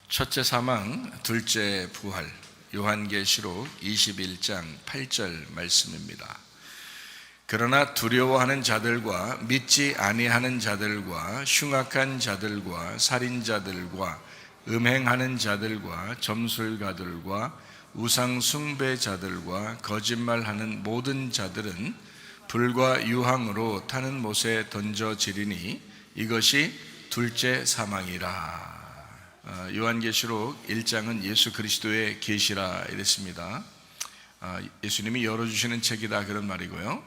첫째 사망, 둘째 부활. 요한계시록 21장 8절 말씀입니다. 그러나 두려워하는 자들과 믿지 아니하는 자들과 흉악한 자들과 살인자들과 음행하는 자들과 점술가들과 우상 숭배자들과 거짓말하는 모든 자들은 불과 유황으로 타는 못에 던져지리니 이것이 둘째 사망이라. 요한계시록 1장은 예수 그리스도의 계시라 이랬습니다. 예수님이 열어주시는 책이다 그런 말이고요.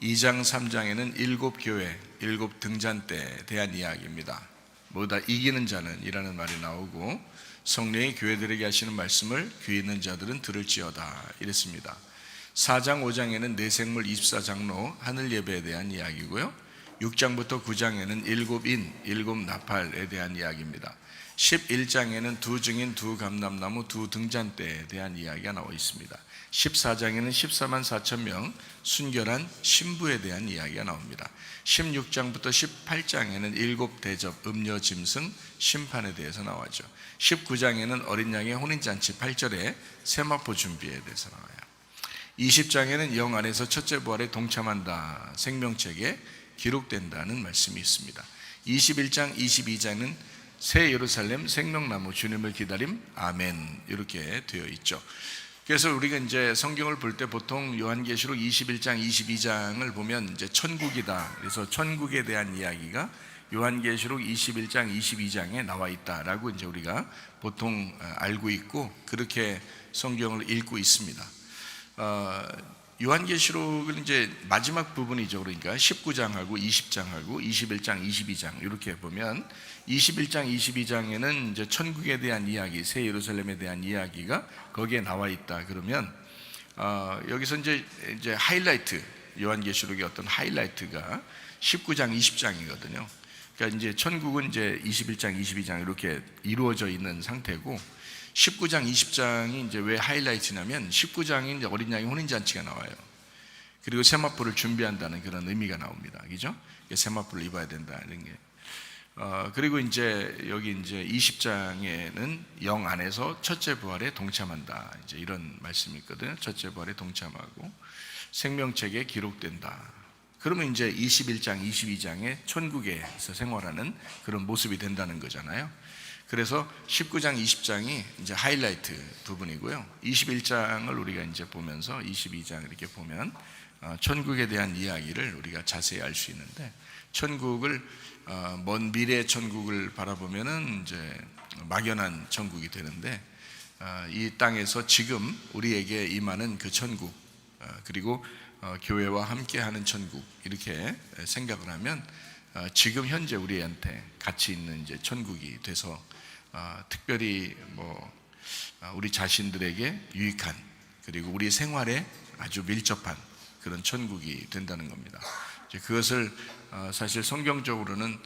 2장 3장에는 일곱 교회, 일곱 등잔대에 대한 이야기입니다. 모두 다 이기는 자는 이라는 말이 나오고, 성령이 교회들에게 하시는 말씀을 귀 있는 자들은 들을지어다 이랬습니다. 4장 5장에는 내생물 24장로 하늘 예배에 대한 이야기고요. 6장부터 9장에는 일곱 인, 일곱 나팔에 대한 이야기입니다. 11장에는 두 증인, 두 감람나무, 두 등잔대에 대한 이야기가 나와 있습니다. 14장에는 14만 4천 명 순결한 신부에 대한 이야기가 나옵니다. 16장부터 18장에는 일곱 대접, 음료 짐승, 심판에 대해서 나와죠. 19장에는 어린 양의 혼인잔치 8절에 세마포 준비에 대해서 나와요. 20장에는 영 안에서 첫째 부활에 동참한다, 생명책에 기록된다는 말씀이 있습니다. 21장, 22장은 새 예루살렘 생명나무 주님을 기다림 아멘 이렇게 되어 있죠. 그래서 우리가 이제 성경을 볼 때 보통 요한계시록 21장, 22장을 보면 이제 천국이다. 그래서 천국에 대한 이야기가 요한계시록 21장, 22장에 나와 있다라고 이제 우리가 보통 알고 있고 그렇게 성경을 읽고 있습니다. 요한계시록은 이제 마지막 부분이죠. 그러니까 19장하고 20장하고 21장, 22장 이렇게 보면 21장, 22장에는 이제 천국에 대한 이야기, 새 예루살렘에 대한 이야기가 거기에 나와 있다. 그러면 여기서 이제 하이라이트, 요한계시록의 어떤 하이라이트가 19장, 20장이거든요. 그러니까 이제 천국은 이제 21장, 22장 이렇게 이루어져 있는 상태고, 19장, 20장이 이제 왜 하이라이트냐면 19장이 이제 어린 양의 혼인잔치가 나와요. 그리고 세마포를 준비한다는 그런 의미가 나옵니다. 그죠? 세마포를 입어야 된다 이런 게. 그리고 이제 여기 이제 20장에는 영 안에서 첫째 부활에 동참한다. 이제 이런 말씀이 있거든요. 첫째 부활에 동참하고 생명책에 기록된다. 그러면 이제 21장, 22장에 천국에서 생활하는 그런 모습이 된다는 거잖아요. 그래서 19장, 20장이 이제 하이라이트 부분이고요. 21장을 우리가 이제 보면서 22장 이렇게 보면 천국에 대한 이야기를 우리가 자세히 알 수 있는데, 천국을 먼 미래의 천국을 바라보면은 이제 막연한 천국이 되는데, 이 땅에서 지금 우리에게 임하는 그 천국, 그리고 교회와 함께하는 천국 이렇게 생각을 하면 지금 현재 우리한테 가치 있는 이제 천국이 돼서 특별히 우리 자신들에게 유익한, 그리고 우리 생활에 아주 밀접한 그런 천국이 된다는 겁니다. 그것을 사실 성경적으로는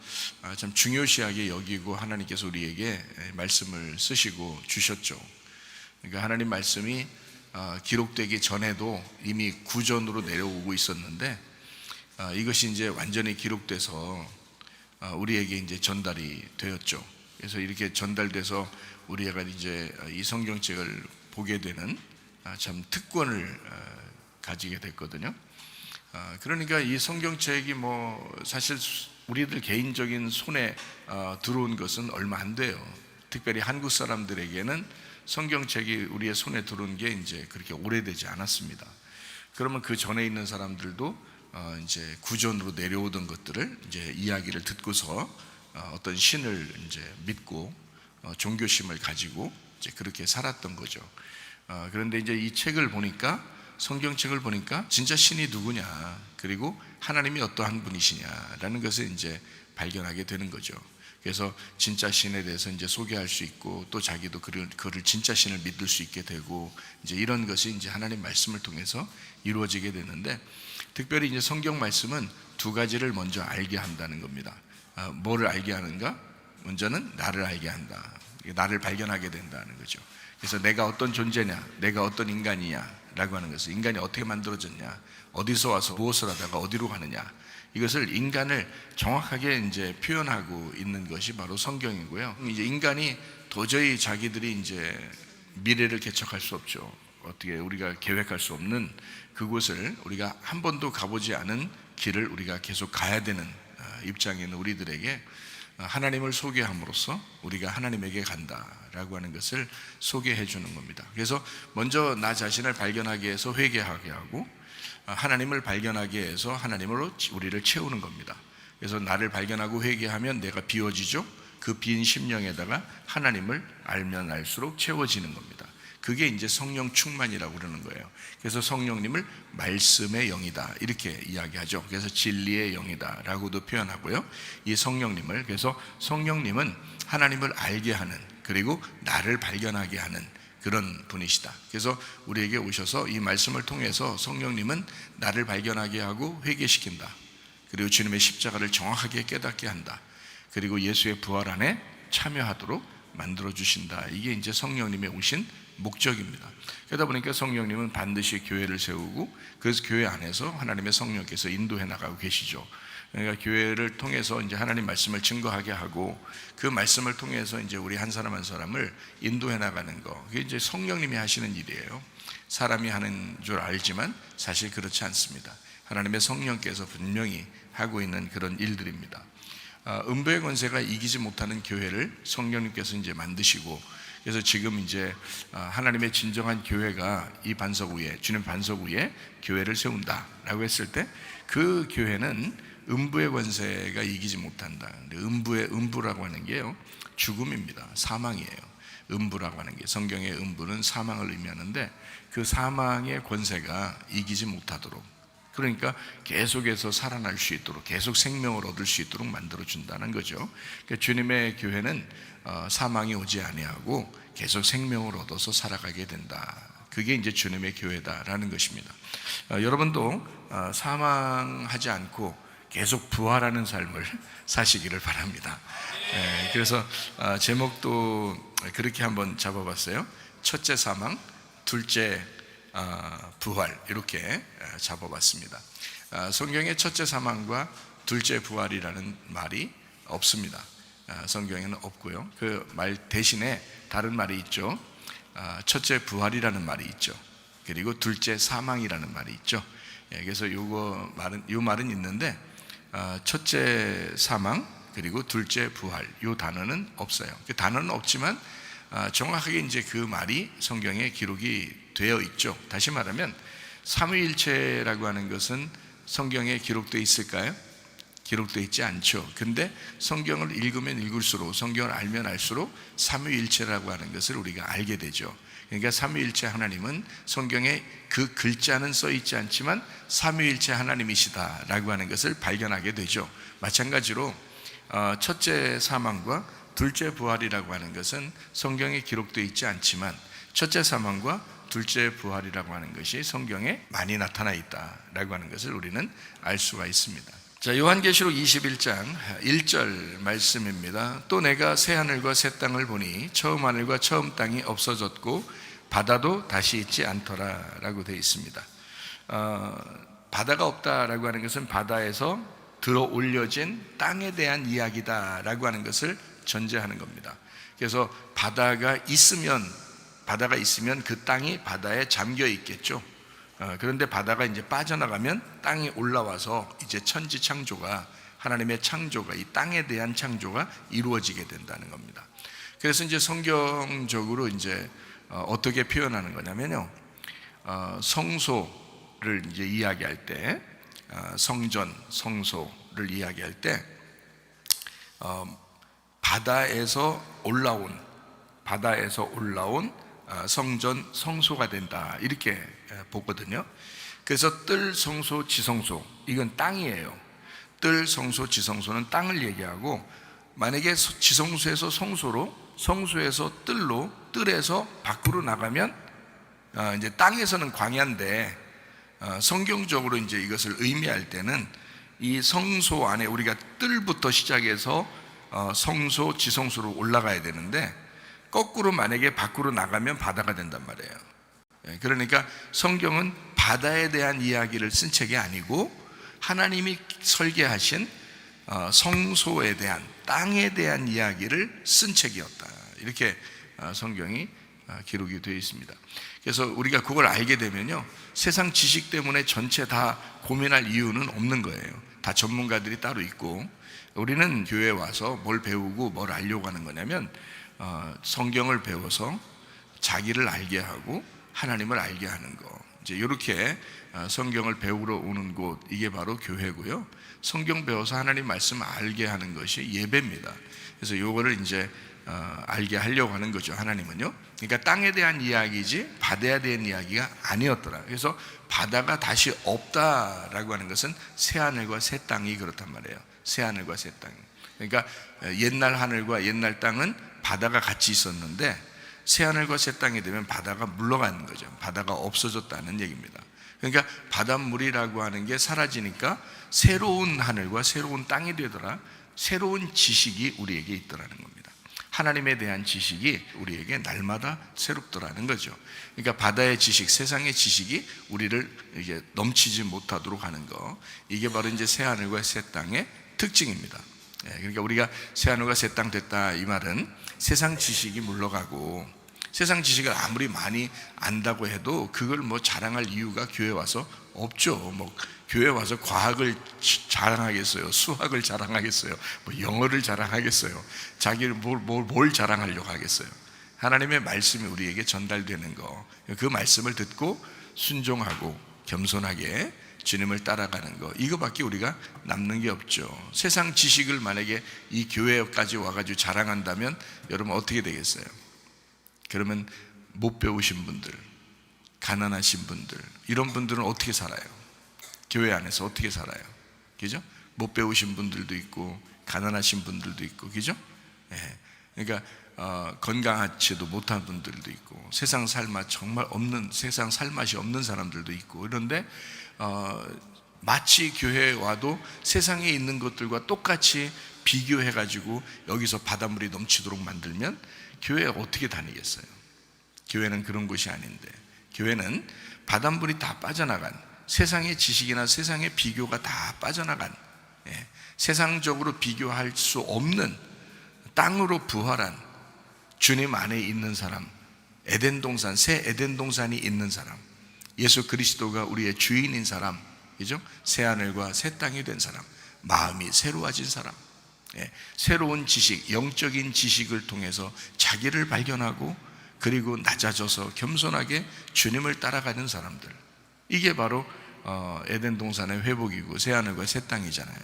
참 중요시하게 여기고 하나님께서 우리에게 말씀을 쓰시고 주셨죠. 그러니까 하나님 말씀이 기록되기 전에도 이미 구전으로 내려오고 있었는데, 이것이 이제 완전히 기록돼서 우리에게 이제 전달이 되었죠. 그래서 이렇게 전달돼서 우리가 이제 이 성경책을 보게 되는 참 특권을 가지게 됐거든요. 그러니까 이 성경책이 사실 우리들 개인적인 손에 들어온 것은 얼마 안 돼요. 특별히 한국 사람들에게는 성경책이 우리의 손에 들어온 게 이제 그렇게 오래되지 않았습니다. 그러면 그 전에 있는 사람들도 이제 구전으로 내려오던 것들을 이제 이야기를 듣고서 어떤 신을 이제 믿고 종교심을 가지고 이제 그렇게 살았던 거죠. 그런데 이제 이 책을 보니까, 성경책을 보니까 진짜 신이 누구냐, 그리고 하나님이 어떠한 분이시냐라는 것을 이제 발견하게 되는 거죠. 그래서 진짜 신에 대해서 이제 소개할 수 있고, 또 자기도 그를 진짜 신을 믿을 수 있게 되고, 이제 이런 것이 이제 하나님 말씀을 통해서 이루어지게 되는데, 특별히 이제 성경 말씀은 두 가지를 먼저 알게 한다는 겁니다. 뭐를 알게 하는가? 먼저는 나를 알게 한다. 나를 발견하게 된다는 거죠. 그래서 내가 어떤 존재냐, 내가 어떤 인간이냐 라고 하는 것을, 인간이 어떻게 만들어졌냐, 어디서 와서 무엇을 하다가 어디로 가느냐, 이것을 인간을 정확하게 이제 표현하고 있는 것이 바로 성경이고요. 이제 인간이 도저히 자기들이 이제 미래를 개척할 수 없죠. 어떻게 우리가 계획할 수 없는 그곳을, 우리가 한 번도 가보지 않은 길을 우리가 계속 가야 되는 입장에 있는 우리들에게 하나님을 소개함으로써 우리가 하나님에게 간다라고 하는 것을 소개해 주는 겁니다. 그래서 먼저 나 자신을 발견하게 해서 회개하게 하고, 하나님을 발견하게 해서 하나님으로 우리를 채우는 겁니다. 그래서 나를 발견하고 회개하면 내가 비워지죠. 그 빈 심령에다가 하나님을 알면 알수록 채워지는 겁니다. 그게 이제 성령 충만이라고 그러는 거예요. 그래서 성령님을 말씀의 영이다 이렇게 이야기하죠. 그래서 진리의 영이다 라고도 표현하고요. 이 성령님을, 그래서 성령님은 하나님을 알게 하는, 그리고 나를 발견하게 하는 그런 분이시다. 그래서 우리에게 오셔서 이 말씀을 통해서 성령님은 나를 발견하게 하고 회개시킨다. 그리고 주님의 십자가를 정확하게 깨닫게 한다. 그리고 예수의 부활 안에 참여하도록 만들어 주신다. 이게 이제 성령님의 오신 목적입니다. 그러다 보니까 성령님은 반드시 교회를 세우고, 그래서 교회 안에서 하나님의 성령께서 인도해 나가고 계시죠. 그러니까 교회를 통해서 이제 하나님 말씀을 증거하게 하고, 그 말씀을 통해서 이제 우리 한 사람 한 사람을 인도해 나가는 거, 그게 이제 성령님이 하시는 일이에요. 사람이 하는 줄 알지만 사실 그렇지 않습니다. 하나님의 성령께서 분명히 하고 있는 그런 일들입니다. 음부의 권세가 이기지 못하는 교회를 성령님께서 이제 만드시고, 그래서 지금 이제 하나님의 진정한 교회가 이 반석 위에, 주님 반석 위에 교회를 세운다라고 했을 때, 그 교회는 음부의 권세가 이기지 못한다. 근데 음부라고 하는 게요, 죽음입니다. 사망이에요. 음부라고 하는 게, 성경의 음부는 사망을 의미하는데, 그 사망의 권세가 이기지 못하도록, 그러니까 계속해서 살아날 수 있도록, 계속 생명을 얻을 수 있도록 만들어준다는 거죠. 그러니까 주님의 교회는 사망이 오지 아니하고 계속 생명을 얻어서 살아가게 된다. 그게 이제 주님의 교회다라는 것입니다. 여러분도 사망하지 않고 계속 부활하는 삶을 사시기를 바랍니다. 그래서 제목도 그렇게 한번 잡아봤어요. 첫째 사망, 둘째 부활, 이렇게 잡아봤습니다. 성경에 첫째 사망과 둘째 부활이라는 말이 없습니다. 성경에는 없고요. 그 말 대신에 다른 말이 있죠. 첫째 부활이라는 말이 있죠. 그리고 둘째 사망이라는 말이 있죠. 그래서 요 말은 있는데, 첫째 사망 그리고 둘째 부활, 요 단어는 없어요. 그 단어는 없지만 정확하게 이제 그 말이 성경에 기록이 되어 있죠. 다시 말하면 삼위일체라고 하는 것은 성경에 기록되어 있을까요? 기록되어 있지 않죠. 근데 성경을 읽으면 읽을수록, 성경을 알면 알수록 삼위일체라고 하는 것을 우리가 알게 되죠. 그러니까 삼위일체 하나님은 성경에 그 글자는 써 있지 않지만 삼위일체 하나님이시다라고 하는 것을 발견하게 되죠. 마찬가지로 첫째 사망과 둘째 부활이라고 하는 것은 성경에 기록되어 있지 않지만, 첫째 사망과 둘째 부활이라고 하는 것이 성경에 많이 나타나 있다라고 하는 것을 우리는 알 수가 있습니다. 자, 요한계시록 21장 1절 말씀입니다. 또 내가 새 하늘과 새 땅을 보니 처음 하늘과 처음 땅이 없어졌고 바다도 다시 있지 않더라 라고 되어 있습니다. 바다가 없다라고 하는 것은 바다에서 들어 올려진 땅에 대한 이야기다라고 하는 것을 전제하는 겁니다. 그래서 바다가 있으면 그 땅이 바다에 잠겨 있겠죠. 그런데 바다가 이제 빠져나가면 땅이 올라와서 이제 천지 창조가, 하나님의 창조가, 이 땅에 대한 창조가 이루어지게 된다는 겁니다. 그래서 이제 성경적으로 이제 어떻게 표현하는 거냐면요, 성소를 이제 이야기할 때, 성전, 성소를 이야기할 때 바다에서 올라온 성전, 성소가 된다 이렇게 보거든요. 그래서 뜰, 성소, 지성소, 이건 땅이에요. 뜰, 성소, 지성소는 땅을 얘기하고, 만약에 지성소에서 성소로, 성소에서 뜰로, 뜰에서 밖으로 나가면 이제 땅에서는 광야인데, 성경적으로 이제 이것을 의미할 때는 이 성소 안에 우리가 뜰부터 시작해서 성소, 지성소로 올라가야 되는데, 거꾸로 만약에 밖으로 나가면 바다가 된단 말이에요. 그러니까 성경은 바다에 대한 이야기를 쓴 책이 아니고 하나님이 설계하신 성소에 대한, 땅에 대한 이야기를 쓴 책이었다. 이렇게 성경이 기록이 되어 있습니다. 그래서 우리가 그걸 알게 되면요, 세상 지식 때문에 전체 다 고민할 이유는 없는 거예요. 다 전문가들이 따로 있고, 우리는 교회에 와서 뭘 배우고 뭘 알려고 하는 거냐면 성경을 배워서 자기를 알게 하고 하나님을 알게 하는 거, 이제 이렇게 성경을 배우러 오는 곳, 이게 바로 교회고요. 성경 배워서 하나님 말씀 알게 하는 것이 예배입니다. 그래서 요거를 이제 알게 하려고 하는 거죠, 하나님은요. 그러니까 땅에 대한 이야기지 바다에 대한 이야기가 아니었더라. 그래서 바다가 다시 없다라고 하는 것은 새하늘과 새 땅이 그렇단 말이에요. 새하늘과 새 땅. 그러니까 옛날 하늘과 옛날 땅은 바다가 같이 있었는데 새하늘과 새 땅이 되면 바다가 물러가는 거죠. 바다가 없어졌다는 얘기입니다. 그러니까 바닷물이라고 하는 게 사라지니까 새로운 하늘과 새로운 땅이 되더라. 새로운 지식이 우리에게 있더라는 겁니다. 하나님에 대한 지식이 우리에게 날마다 새롭더라는 거죠. 그러니까 바다의 지식, 세상의 지식이 우리를 이게 넘치지 못하도록 하는 거, 이게 바로 이제 새 하늘과 새 땅의 특징입니다. 그러니까 우리가 새 하늘과 새 땅 됐다, 이 말은 세상 지식이 물러가고, 세상 지식을 아무리 많이 안다고 해도 그걸 뭐 자랑할 이유가 교회 와서 없죠. 뭐 교회 와서 과학을 자랑하겠어요? 수학을 자랑하겠어요? 뭐 영어를 자랑하겠어요? 자기를 뭘 자랑하려고 하겠어요? 하나님의 말씀이 우리에게 전달되는 거, 그 말씀을 듣고 순종하고 겸손하게 주님을 따라가는 거, 이거밖에 우리가 남는 게 없죠. 세상 지식을 만약에 이 교회까지 와가지고 자랑한다면 여러분 어떻게 되겠어요? 그러면 못 배우신 분들, 가난하신 분들, 이런 분들은 어떻게 살아요? 교회 안에서 어떻게 살아요? 그죠? 못 배우신 분들도 있고 가난하신 분들도 있고, 그죠? 그러니까 건강하지도 못한 분들도 있고 세상 살맛 정말 없는, 세상 살맛이 없는 사람들도 있고, 그런데 마치 교회에 와도 세상에 있는 것들과 똑같이 비교해가지고 여기서 바닷물이 넘치도록 만들면 교회에 어떻게 다니겠어요? 교회는 그런 곳이 아닌데, 교회는 바닷물이 다 빠져나간, 세상의 지식이나 세상의 비교가 다 빠져나간, 세상적으로 비교할 수 없는 땅으로 부활한 주님 안에 있는 사람, 에덴 동산, 새 에덴 동산이 있는 사람, 예수 그리스도가 우리의 주인인 사람, 그죠? 새 하늘과 새 땅이 된 사람, 마음이 새로워진 사람, 새로운 지식, 영적인 지식을 통해서 자기를 발견하고 그리고 낮아져서 겸손하게 주님을 따라가는 사람들, 이게 바로 에덴 동산의 회복이고 새 하늘과 새 땅이잖아요.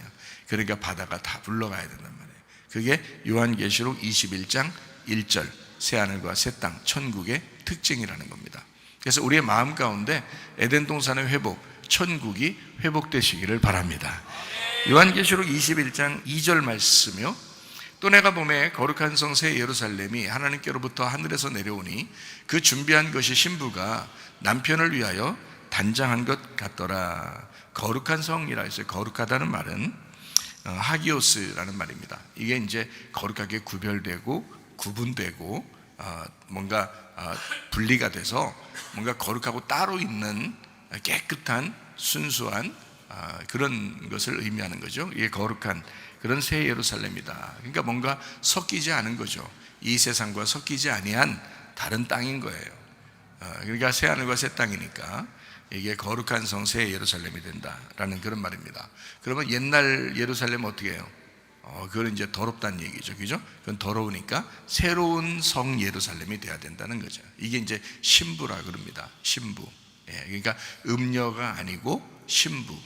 그러니까 바다가 다 물러가야 된단 말이에요. 그게 요한계시록 21장 1절, 새 하늘과 새 땅, 천국의 특징이라는 겁니다. 그래서 우리의 마음 가운데 에덴 동산의 회복, 천국이 회복되시기를 바랍니다. 요한계시록 21장 2절 말씀이요. 또 내가 보매 거룩한 성 새 예루살렘이 하나님께로부터 하늘에서 내려오니 그 준비한 것이 신부가 남편을 위하여 단장한 것 같더라. 거룩한 성이라 했어요. 거룩하다는 말은 하기오스라는 말입니다. 이게 이제 거룩하게 구별되고 구분되고 뭔가 분리가 돼서 뭔가 거룩하고 따로 있는 깨끗한 순수한 그런 것을 의미하는 거죠. 이게 거룩한 그런 새 예루살렘이다. 그러니까 뭔가 섞이지 않은 거죠. 이 세상과 섞이지 아니한 다른 땅인 거예요. 그러니까 새 하늘과 새 땅이니까 이게 거룩한 성 새 예루살렘이 된다라는 그런 말입니다. 그러면 옛날 예루살렘은 어떻게 해요? 그건 이제 더럽다는 얘기죠, 그죠? 그건 더러우니까 새로운 성 예루살렘이 돼야 된다는 거죠. 이게 이제 신부라 그럽니다. 신부. 그러니까 음녀가 아니고 신부.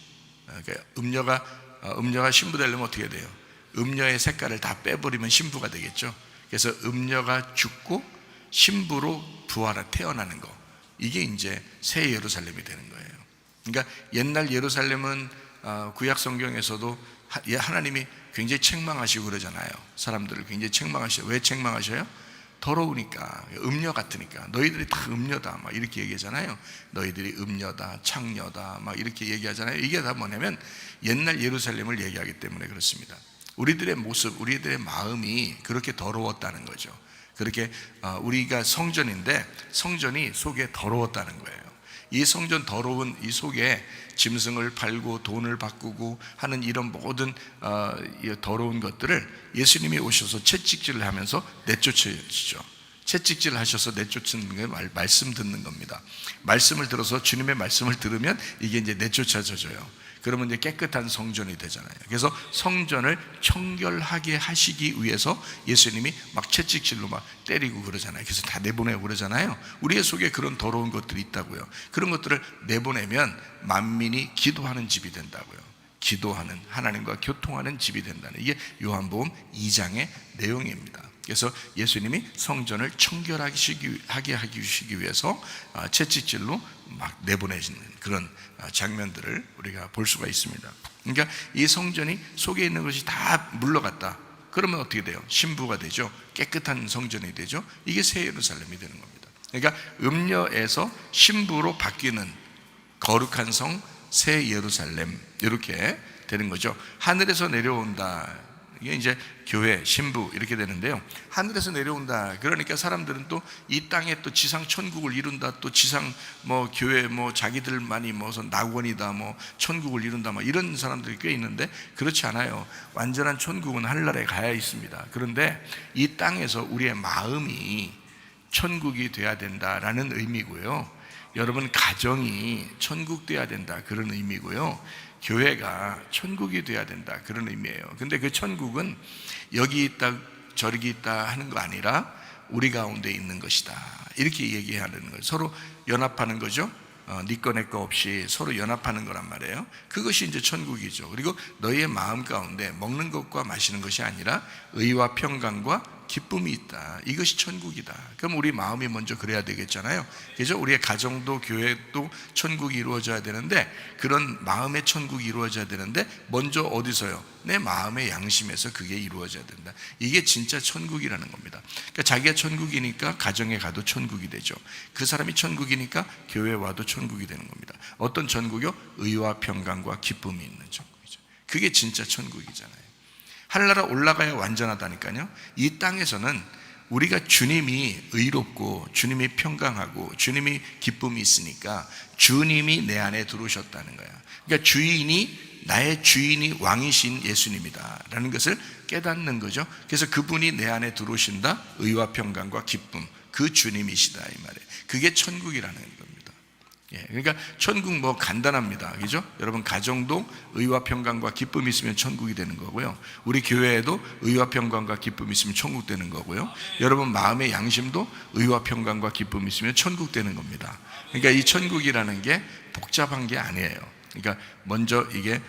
그러니까 음녀가 신부 되려면 어떻게 돼요? 음녀의 색깔을 다 빼버리면 신부가 되겠죠. 그래서 음녀가 죽고 신부로 부활해 태어나는 거, 이게 이제 새 예루살렘이 되는 거예요. 그러니까 옛날 예루살렘은 구약 성경에서도 하나님이 굉장히 책망하시고 그러잖아요. 사람들을 굉장히 책망하셔요. 왜 책망하셔요? 더러우니까, 음녀 같으니까. 너희들이 다 음녀다 막 이렇게 얘기하잖아요. 너희들이 음녀다, 창녀다 막 이렇게 얘기하잖아요. 이게 다 뭐냐면 옛날 예루살렘을 얘기하기 때문에 그렇습니다. 우리들의 모습, 우리들의 마음이 그렇게 더러웠다는 거죠. 그렇게 우리가 성전인데 성전이 속에 더러웠다는 거예요. 이 성전 더러운 이 속에 짐승을 팔고 돈을 바꾸고 하는 이런 모든 더러운 것들을 예수님이 오셔서 채찍질을 하면서 내쫓으시죠. 채찍질 하셔서 내쫓는 게 말씀 듣는 겁니다. 말씀을 들어서 주님의 말씀을 들으면 이게 이제 내쫓아져요. 그러면 이제 깨끗한 성전이 되잖아요. 그래서 성전을 청결하게 하시기 위해서 예수님이 막 채찍질로 막 때리고 그러잖아요. 그래서 다 내보내고 그러잖아요. 우리의 속에 그런 더러운 것들이 있다고요. 그런 것들을 내보내면 만민이 기도하는 집이 된다고요. 기도하는, 하나님과 교통하는 집이 된다는, 이게 요한복음 2장의 내용입니다. 그래서 예수님이 성전을 청결하게 하시기 위해서 채찍질로 막 내보내시는 그런 장면들을 우리가 볼 수가 있습니다. 그러니까 이 성전이 속에 있는 것이 다 물러갔다. 그러면 어떻게 돼요? 신부가 되죠. 깨끗한 성전이 되죠. 이게 새 예루살렘이 되는 겁니다. 그러니까 음녀에서 신부로 바뀌는 거룩한 성, 새 예루살렘, 이렇게 되는 거죠. 하늘에서 내려온다. 이게 이제 교회, 신부 이렇게 되는데요. 하늘에서 내려온다. 그러니까 사람들은 또 이 땅에 또 지상 천국을 이룬다. 또 지상 뭐 교회 뭐 자기들만이 무슨 낙원이다. 뭐 천국을 이룬다. 뭐 이런 사람들이 꽤 있는데 그렇지 않아요. 완전한 천국은 하늘나라에 가야 있습니다. 그런데 이 땅에서 우리의 마음이 천국이 돼야 된다라는 의미고요. 여러분 가정이 천국 돼야 된다. 그런 의미고요. 교회가 천국이 돼야 된다. 그런 의미예요. 근데 그 천국은 여기 있다 저기 있다 하는 거 아니라 우리 가운데 있는 것이다. 이렇게 얘기하는 거예요. 서로 연합하는 거죠. 네 거 내 거 없이 서로 연합하는 거란 말이에요. 그것이 이제 천국이죠. 그리고 너희의 마음 가운데 먹는 것과 마시는 것이 아니라 의와 평강과 기쁨이 있다. 이것이 천국이다. 그럼 우리 마음이 먼저 그래야 되겠잖아요. 그죠? 우리의 가정도 교회도 천국이 이루어져야 되는데, 그런 마음의 천국이 이루어져야 되는데 먼저 어디서요? 내 마음의 양심에서 그게 이루어져야 된다. 이게 진짜 천국이라는 겁니다. 그러니까 자기가 천국이니까 가정에 가도 천국이 되죠. 그 사람이 천국이니까 교회 와도 천국이 되는 겁니다. 어떤 천국이요? 의와 평강과 기쁨이 있는 천국이죠. 그게 진짜 천국이잖아요. 하늘나라 올라가야 완전하다니까요. 이 땅에서는 우리가 주님이 의롭고 주님이 평강하고 주님이 기쁨이 있으니까 주님이 내 안에 들어오셨다는 거야. 그러니까 나의 주인이 왕이신 예수님이다 라는 것을 깨닫는 거죠. 그래서 그분이 내 안에 들어오신다. 의와 평강과 기쁨, 그 주님이시다 이 말이에요. 그게 천국이라는 겁니다. 그러니까 천국 뭐 간단합니다. 그죠? 여러분 가정도 의와 평강과 기쁨이 있으면 천국이 되는 거고요. 우리 교회에도 의와 평강과 기쁨이 있으면 천국 되는 거고요. 여러분 마음의 양심도 의와 평강과 기쁨이 있으면 천국 되는 겁니다. 그러니까 이 천국이라는 게 복잡한 게 아니에요. 그러니까 먼저 이게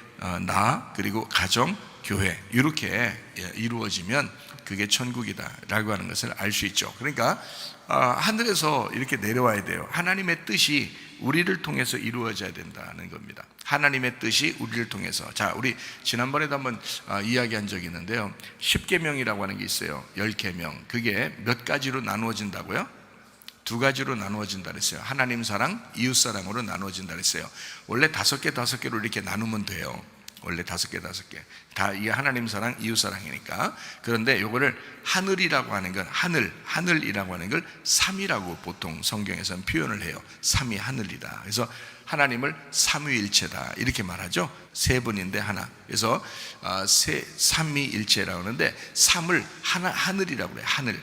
나 그리고 가정, 교회 이렇게 이루어지면 그게 천국이다라고 하는 것을 알 수 있죠. 그러니까 하늘에서 이렇게 내려와야 돼요. 하나님의 뜻이 우리를 통해서 이루어져야 된다는 겁니다. 하나님의 뜻이 우리를 통해서. 자, 우리 지난번에도 한번 이야기한 적이 있는데요. 10계명이라고 하는 게 있어요. 10계명. 그게 몇 가지로 나누어진다고요? 2가지로 나누어진다 그랬어요. 하나님 사랑, 이웃 사랑으로 나누어진다 그랬어요. 원래 5개로 이렇게 나누면 돼요. 원래 5개 다 이 하나님 사랑, 이웃 사랑이니까. 그런데 요거를 하늘이라고 하는 건 하늘이라고 하는 걸 삼위라고 보통 성경에서는 표현을 해요. 삼위 하늘이다. 그래서 하나님을 삼위일체다 이렇게 말하죠. 세 분인데 하나. 그래서 삼위일체라고 하는데 삼을 하늘이라고 그래요. 하늘.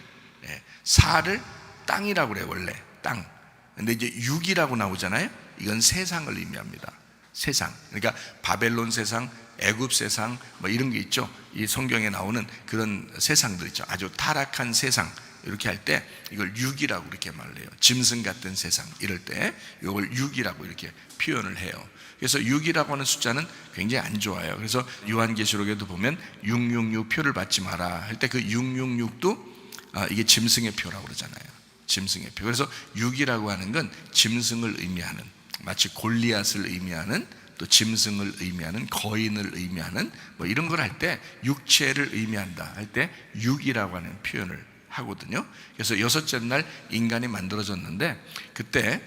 사를 땅이라고 그래요. 원래 땅. 근데 이제 육이라고 나오잖아요. 이건 세상을 의미합니다. 세상. 그러니까 바벨론 세상, 애굽 세상 뭐 이런 게 있죠. 이 성경에 나오는 그런 세상들 있죠. 아주 타락한 세상. 이렇게 할 때 이걸 육이라고 이렇게 말을 해요. 짐승 같은 세상 이럴 때 이걸 육이라고 이렇게 표현을 해요. 그래서 6이라고 하는 숫자는 굉장히 안 좋아요. 그래서 요한계시록에도 보면 666 표를 받지 마라 할 때 그 666도 이게 짐승의 표라고 그러잖아요. 짐승의 표. 그래서 6이라고 하는 건 짐승을 의미하는, 마치 골리앗을 의미하는, 또 짐승을 의미하는, 거인을 의미하는 뭐 이런 걸 할 때 육체를 의미한다 할 때 6이라고 하는 표현을 하거든요. 그래서 6째 날 인간이 만들어졌는데 그때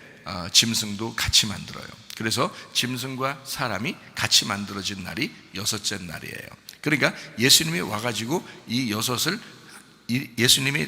짐승도 같이 만들어요. 그래서 짐승과 사람이 같이 만들어진 날이 6째 날이에요. 그러니까 예수님이 와가지고 이 6을 예수님이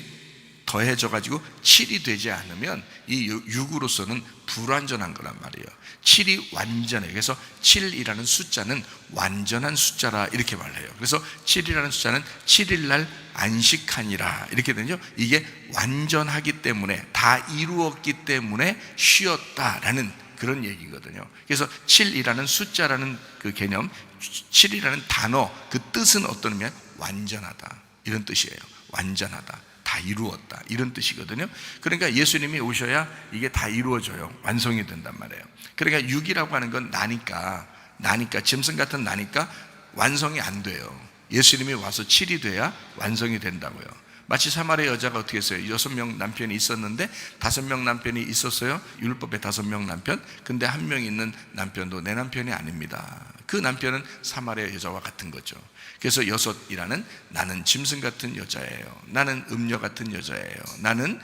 더해져 가지고 7이 되지 않으면 이 6으로서는 불완전한 거란 말이에요. 7이 완전해. 그래서 7이라는 숫자는 완전한 숫자라 이렇게 말해요. 그래서 7이라는 숫자는 7일날 안식하니라 이렇게 되죠. 이게 완전하기 때문에, 다 이루었기 때문에 쉬었다라는 그런 얘기거든요. 그래서 7이라는 숫자라는 그 개념, 7이라는 단어, 그 뜻은 어떤 의미냐? 완전하다 이런 뜻이에요. 완전하다, 다 이루었다 이런 뜻이거든요. 그러니까 예수님이 오셔야 이게 다 이루어져요. 완성이 된단 말이에요. 그러니까 6이라고 하는 건 나니까 짐승 같은 나니까 완성이 안 돼요. 예수님이 와서 7이 돼야 완성이 된다고요. 마치 사마리아 여자가 어떻게 했어요? 6명 남편이 있었는데 5명 남편이 있었어요. 율법에 5명 남편. 근데 1명 있는 남편도 내 남편이 아닙니다. 그 남편은 사마리아 여자와 같은 거죠. 그래서 6이라는 나는 짐승 같은 여자예요, 나는 음녀 같은 여자예요, 나는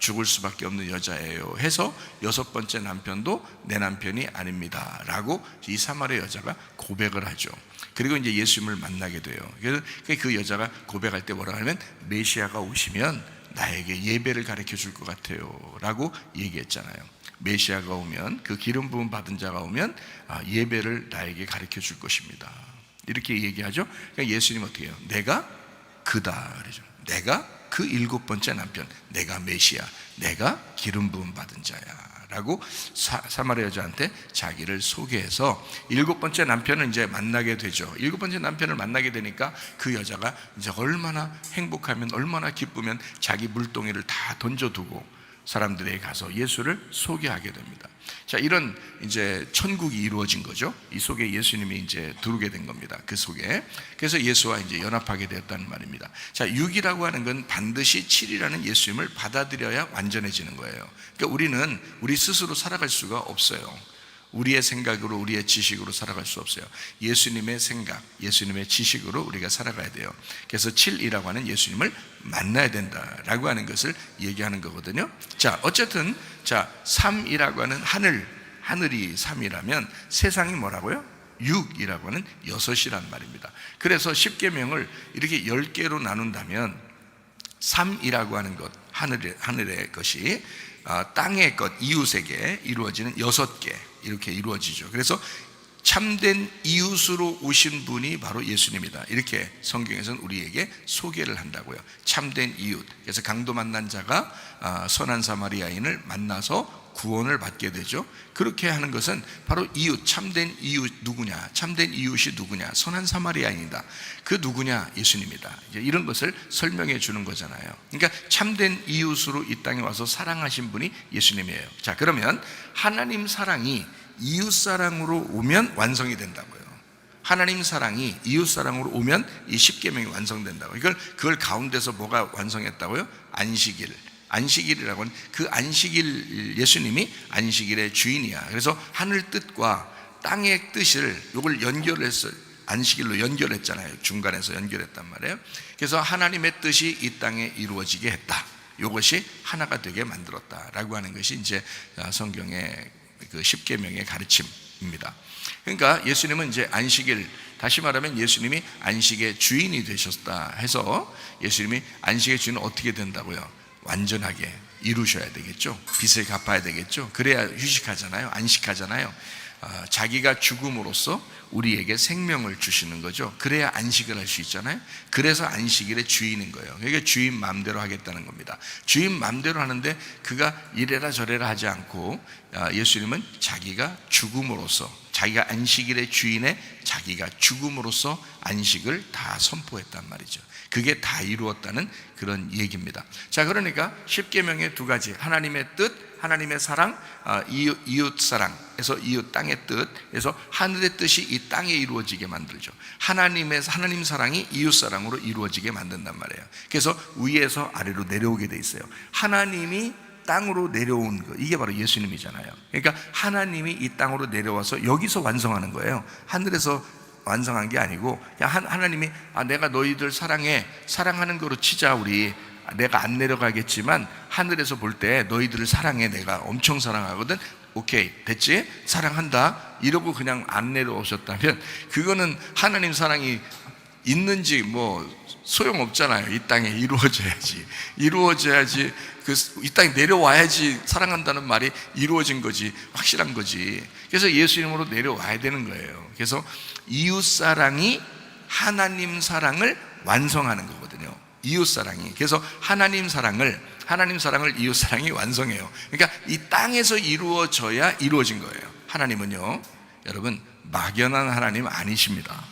죽을 수밖에 없는 여자예요 해서 6번째 남편도 내 남편이 아닙니다 라고 이 사마리아 여자가 고백을 하죠. 그리고 이제 예수님을 만나게 돼요. 그래서 그 여자가 고백할 때 뭐라고 하면 메시아가 오시면 나에게 예배를 가르쳐 줄 것 같아요 라고 얘기했잖아요. 메시아가 오면, 그 기름 부음 받은 자가 오면 예배를 나에게 가르쳐 줄 것입니다 이렇게 얘기하죠. 그러니까 예수님 어떻게 해요? 내가 그다 그러죠. 내가 그 7번째 남편, 내가 메시아, 내가 기름 부음 받은 자야 라고 사마리아 여자한테 자기를 소개해서 7번째 남편을 이제 만나게 되죠. 7번째 남편을 만나게 되니까 그 여자가 이제 얼마나 행복하면, 얼마나 기쁘면 자기 물동이를 다 던져두고 사람들에게 가서 예수를 소개하게 됩니다. 자, 이런 이제 천국이 이루어진 거죠. 이 속에 예수님이 이제 들어오게 된 겁니다. 그 속에. 그래서 예수와 이제 연합하게 되었다는 말입니다. 자, 6이라고 하는 건 반드시 7이라는 예수님을 받아들여야 완전해지는 거예요. 그러니까 우리는 우리 스스로 살아갈 수가 없어요. 우리의 생각으로, 우리의 지식으로 살아갈 수 없어요. 예수님의 생각, 예수님의 지식으로 우리가 살아가야 돼요. 그래서 7이라고 하는 예수님을 만나야 된다라고 하는 것을 얘기하는 거거든요. 자, 어쨌든 3이라고 하는 하늘이 3이라면 세상이 뭐라고요? 6이라고 하는 6이란 말입니다. 그래서 십계명을 이렇게 10개로 나눈다면 3이라고 하는 것, 하늘의 것이 땅의 것, 이웃에게 이루어지는 6개 이렇게 이루어지죠. 그래서 참된 이웃으로 오신 분이 바로 예수님이다 이렇게 성경에서는 우리에게 소개를 한다고요. 참된 이웃. 그래서 강도 만난 자가 선한 사마리아인을 만나서 구원을 받게 되죠. 그렇게 하는 것은 바로 이웃, 참된 이웃 누구냐? 참된 이웃이 누구냐? 선한 사마리아인이다. 그 누구냐? 예수님이다. 이제 이런 것을 설명해 주는 거잖아요. 그러니까 참된 이웃으로 이 땅에 와서 사랑하신 분이 예수님이에요. 자, 그러면 하나님 사랑이 이웃 사랑으로 오면 완성이 된다고요. 하나님 사랑이 이웃 사랑으로 오면 이 십계명이 완성된다고. 그걸 가운데서 뭐가 완성했다고요? 안식일이라고 하는 그 안식일, 예수님이 안식일의 주인이야. 그래서 하늘 뜻과 땅의 뜻을 요걸 연결해서 안식일로 연결했잖아요. 중간에서 연결했단 말이에요. 그래서 하나님의 뜻이 이 땅에 이루어지게 했다. 요것이 하나가 되게 만들었다라고 하는 것이 이제 성경의 그 십계명의 가르침입니다. 그러니까 예수님은 이제 안식일, 다시 말하면 예수님이 안식의 주인이 되셨다 해서 예수님이 안식의 주인은 어떻게 된다고요? 완전하게 이루셔야 되겠죠. 빚을 갚아야 되겠죠. 그래야 휴식하잖아요. 안식하잖아요. 자기가 죽음으로써 우리에게 생명을 주시는 거죠. 그래야 안식을 할 수 있잖아요. 그래서 안식일의 주인인 거예요. 그러니까 주인 마음대로 하겠다는 겁니다. 주인 마음대로 하는데 그가 이래라 저래라 하지 않고 예수님은 자기가 죽음으로써, 자기가 안식일의 주인의 자기가 죽음으로써 안식을 다 선포했단 말이죠. 그게 다 이루었다는 그런 얘기입니다. 자, 그러니까 십계명의 두 가지, 하나님의 뜻, 하나님의 사랑, 이웃 사랑에서 이웃 땅의 뜻에서 하늘의 뜻이 이 땅에 이루어지게 만들죠. 하나님 사랑이 이웃 사랑으로 이루어지게 만든단 말이에요. 그래서 위에서 아래로 내려오게 돼 있어요. 하나님이 땅으로 내려온 거, 이게 바로 예수님이잖아요. 그러니까 하나님이 이 땅으로 내려와서 여기서 완성하는 거예요. 하늘에서 완성한 게 아니고 그냥 하나님이 내가 너희들 사랑하는 거로 치자. 우리 내가 안 내려가겠지만 하늘에서 볼 때 너희들을 사랑해. 내가 엄청 사랑하거든. 오케이, 됐지? 사랑한다 이러고 그냥 안 내려오셨다면 그거는 하나님 사랑이 있는지 뭐 소용없잖아요. 이 땅에 이루어져야지 이 땅에 내려와야지 사랑한다는 말이 이루어진 거지, 확실한 거지. 그래서 예수 이름으로 내려와야 되는 거예요. 그래서 이웃사랑이 하나님 사랑을 완성하는 거거든요. 이웃사랑이. 그래서 하나님 사랑을 이웃사랑이 완성해요. 그러니까 이 땅에서 이루어져야 이루어진 거예요. 하나님은요, 여러분, 막연한 하나님 아니십니다.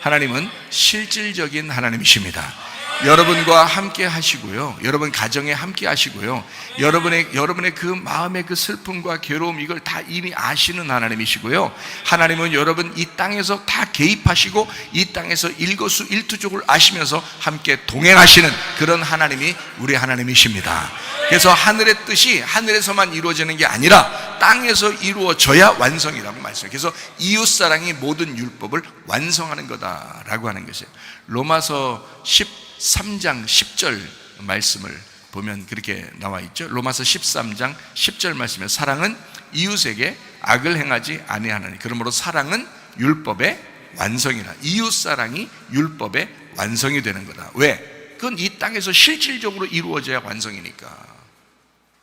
하나님은 실질적인 하나님이십니다. 여러분과 함께 하시고요, 여러분 가정에 함께 하시고요, 여러분의 그 마음의 그 슬픔과 괴로움, 이걸 다 이미 아시는 하나님이시고요, 하나님은 여러분 이 땅에서 다 개입하시고 이 땅에서 일거수일투족을 아시면서 함께 동행하시는 그런 하나님이 우리 하나님이십니다. 그래서 하늘의 뜻이 하늘에서만 이루어지는 게 아니라 땅에서 이루어져야 완성이라고 말씀해요. 그래서 이웃사랑이 모든 율법을 완성하는 거다라고 하는 것이에요. 로마서 13장 10절 말씀을 보면 그렇게 나와 있죠. 로마서 13장 10절 말씀에 사랑은 이웃에게 악을 행하지 아니하나니 그러므로 사랑은 율법의 완성이라. 이웃사랑이 율법의 완성이 되는 거다. 왜? 그건 이 땅에서 실질적으로 이루어져야 완성이니까.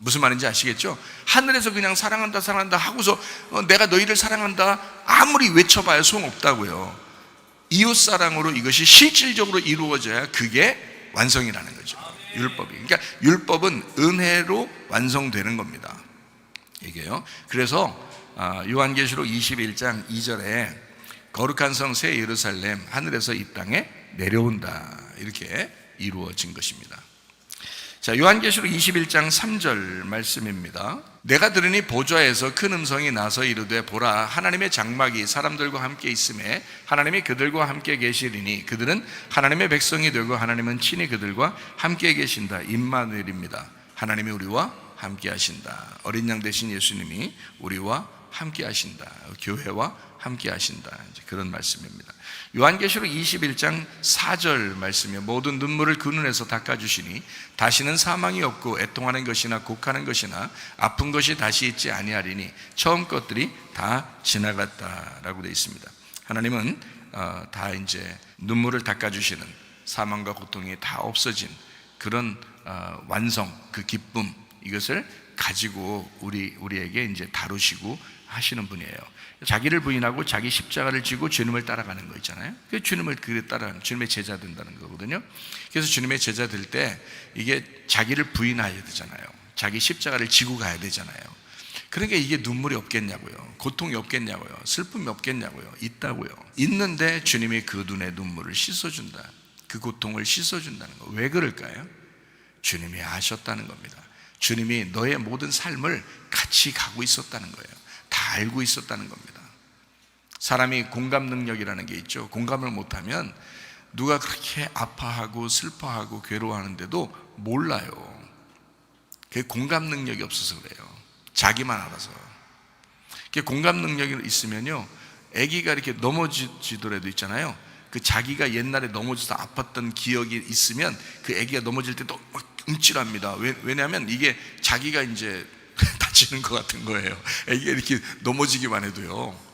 무슨 말인지 아시겠죠? 하늘에서 그냥 사랑한다 하고서 내가 너희를 사랑한다 아무리 외쳐봐야 소용없다고요. 이웃사랑으로 이것이 실질적으로 이루어져야 그게 완성이라는 거죠. 율법이. 그러니까 율법은 은혜로 완성되는 겁니다. 이게요. 그래서 요한계시록 21장 2절에 거룩한 성 새 예루살렘 하늘에서 이 땅에 내려온다, 이렇게 이루어진 것입니다. 자, 요한계시록 21장 3절 말씀입니다. 내가 들으니 보좌에서 큰 음성이 나서 이르되 보라, 하나님의 장막이 사람들과 함께 있음에 하나님이 그들과 함께 계시리니 그들은 하나님의 백성이 되고 하나님은 친히 그들과 함께 계신다. 임마누엘입니다. 하나님이 우리와 함께 하신다. 어린 양 되신 예수님이 우리와 함께 하신다. 교회와 함께 하신다. 이제 그런 말씀입니다. 요한계시록 21장 4절 말씀에 모든 눈물을 그 눈에서 닦아주시니 다시는 사망이 없고 애통하는 것이나 곡하는 것이나 아픈 것이 다시 있지 아니하리니 처음 것들이 다 지나갔다라고 되어 있습니다. 하나님은 다 이제 눈물을 닦아주시는, 사망과 고통이 다 없어진 그런 완성, 그 기쁨, 이것을 가지고 우리에게 이제 다루시고 하시는 분이에요. 자기를 부인하고 자기 십자가를 지고 주님을 따라가는 거 있잖아요. 그 주님을 따라가는, 주님의 제자 된다는 거거든요. 그래서 주님의 제자 될 때 이게 자기를 부인해야 되잖아요. 자기 십자가를 지고 가야 되잖아요. 그러니까 이게 눈물이 없겠냐고요. 고통이 없겠냐고요. 슬픔이 없겠냐고요. 있다고요. 있는데 주님이 그 눈의 눈물을 씻어준다. 그 고통을 씻어준다는 거. 왜 그럴까요? 주님이 아셨다는 겁니다. 주님이 너의 모든 삶을 같이 가고 있었다는 거예요. 다 알고 있었다는 겁니다. 사람이 공감 능력이라는 게 있죠. 공감을 못하면 누가 그렇게 아파하고 슬퍼하고 괴로워하는데도 몰라요. 그게 공감 능력이 없어서 그래요. 자기만 알아서. 공감 능력이 있으면요, 아기가 이렇게 넘어지더라도 있잖아요, 그 자기가 옛날에 넘어져서 아팠던 기억이 있으면 그 아기가 넘어질 때도 막 움찔합니다. 왜냐하면 이게 자기가 이제 다치는 것 같은 거예요. 아기가 이렇게 넘어지기만 해도요.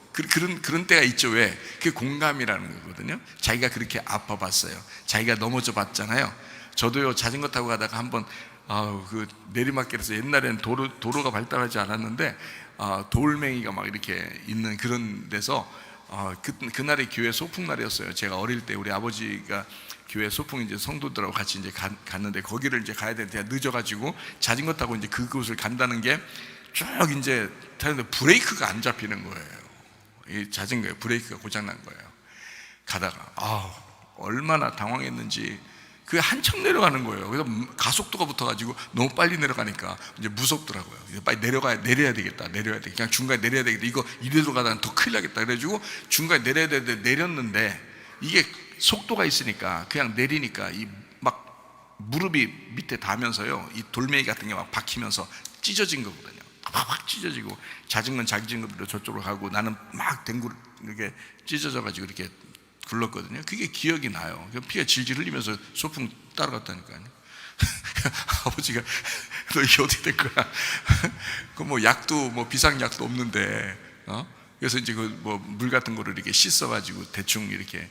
그런 때가 있죠. 왜? 그게 공감이라는 거거든요. 자기가 그렇게 아파봤어요. 자기가 넘어져 봤잖아요. 저도요, 자전거 타고 가다가 한번 그 내리막길에서, 옛날에는 도로가 발달하지 않았는데 돌멩이가 막 이렇게 있는 그런 데서 그날이 교회 소풍날이었어요. 제가 어릴 때 우리 아버지가 교회 소풍 이제 성도들하고 같이 이제 갔는데 거기를 이제 가야 되는데 늦어가지고 자전거 타고 이제 그곳을 간다는 게 쭉 이제 타는데 브레이크가 안 잡히는 거예요. 이 자전거에 브레이크가 고장난 거예요. 가다가 얼마나 당황했는지, 그게 한참 내려가는 거예요. 그래서 가속도가 붙어가지고 너무 빨리 내려가니까 이제 무섭더라고요. 빨리 내려야 되겠다. 그냥 중간에 내려야 되겠다. 이거 이대로 가다가 더 큰일 나겠다. 그래가지고 중간에 내려야 되는데 내렸는데, 이게 속도가 있으니까 그냥 내리니까 이 막 무릎이 밑에 닿으면서요, 이 돌멩이 같은 게 막 박히면서 찢어진 거거든요. 확 찢어지고, 자전거는 자기 자전거로 저쪽으로 가고 나는 막 댕구 이렇게 찢어져가지고 이렇게 굴렀거든요. 그게 기억이 나요. 피가 질질 흘리면서 소풍 따라갔다니까요. 아버지가 너 이게 어떻게 된 거야? 그 뭐 약도 뭐 비상약도 없는데 그래서 이제 그 뭐 물 같은 거를 이렇게 씻어가지고 대충 이렇게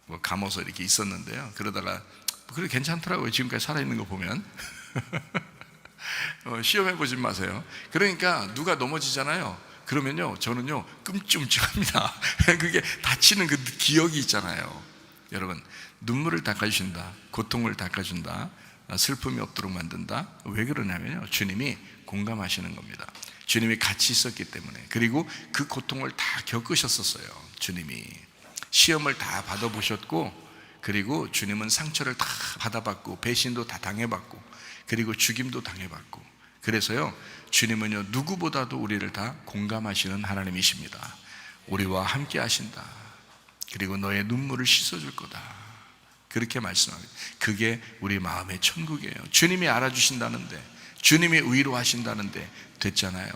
뭐 감어서 이렇게 있었는데요. 그러다가 그래 괜찮더라고요. 지금까지 살아있는 거 보면. 시험해 보지 마세요. 그러니까 누가 넘어지잖아요. 그러면요 저는요 끔찍합니다. 그게 다치는 그 기억이 있잖아요. 여러분, 눈물을 닦아주신다, 고통을 닦아준다, 슬픔이 없도록 만든다. 왜 그러냐면요, 주님이 공감하시는 겁니다. 주님이 같이 있었기 때문에. 그리고 그 고통을 다 겪으셨었어요. 주님이 시험을 다 받아보셨고, 그리고 주님은 상처를 다 받아봤고, 배신도 다 당해봤고, 그리고 죽임도 당해봤고, 그래서요 주님은요 누구보다도 우리를 다 공감하시는 하나님이십니다. 우리와 함께 하신다. 그리고 너의 눈물을 씻어줄 거다. 그렇게 말씀합니다. 그게 우리 마음의 천국이에요. 주님이 알아주신다는데, 주님이 위로하신다는데 됐잖아요.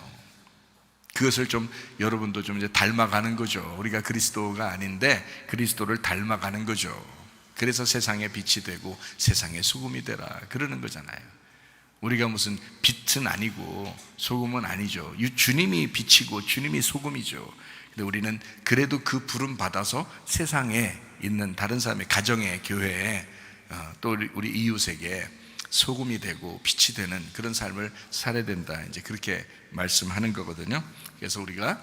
그것을 좀 여러분도 좀 이제 닮아가는 거죠. 우리가 그리스도가 아닌데 그리스도를 닮아가는 거죠. 그래서 세상의 빛이 되고 세상의 소금이 되라 그러는 거잖아요. 우리가 무슨 빛은 아니고 소금은 아니죠. 주님이 빛이고 주님이 소금이죠. 근데 우리는 그래도 그 부름 받아서 세상에 있는 다른 사람의 가정에, 교회에, 또 우리 이웃에게 소금이 되고 빛이 되는 그런 삶을 살아야 된다. 이제 그렇게 말씀하는 거거든요. 그래서 우리가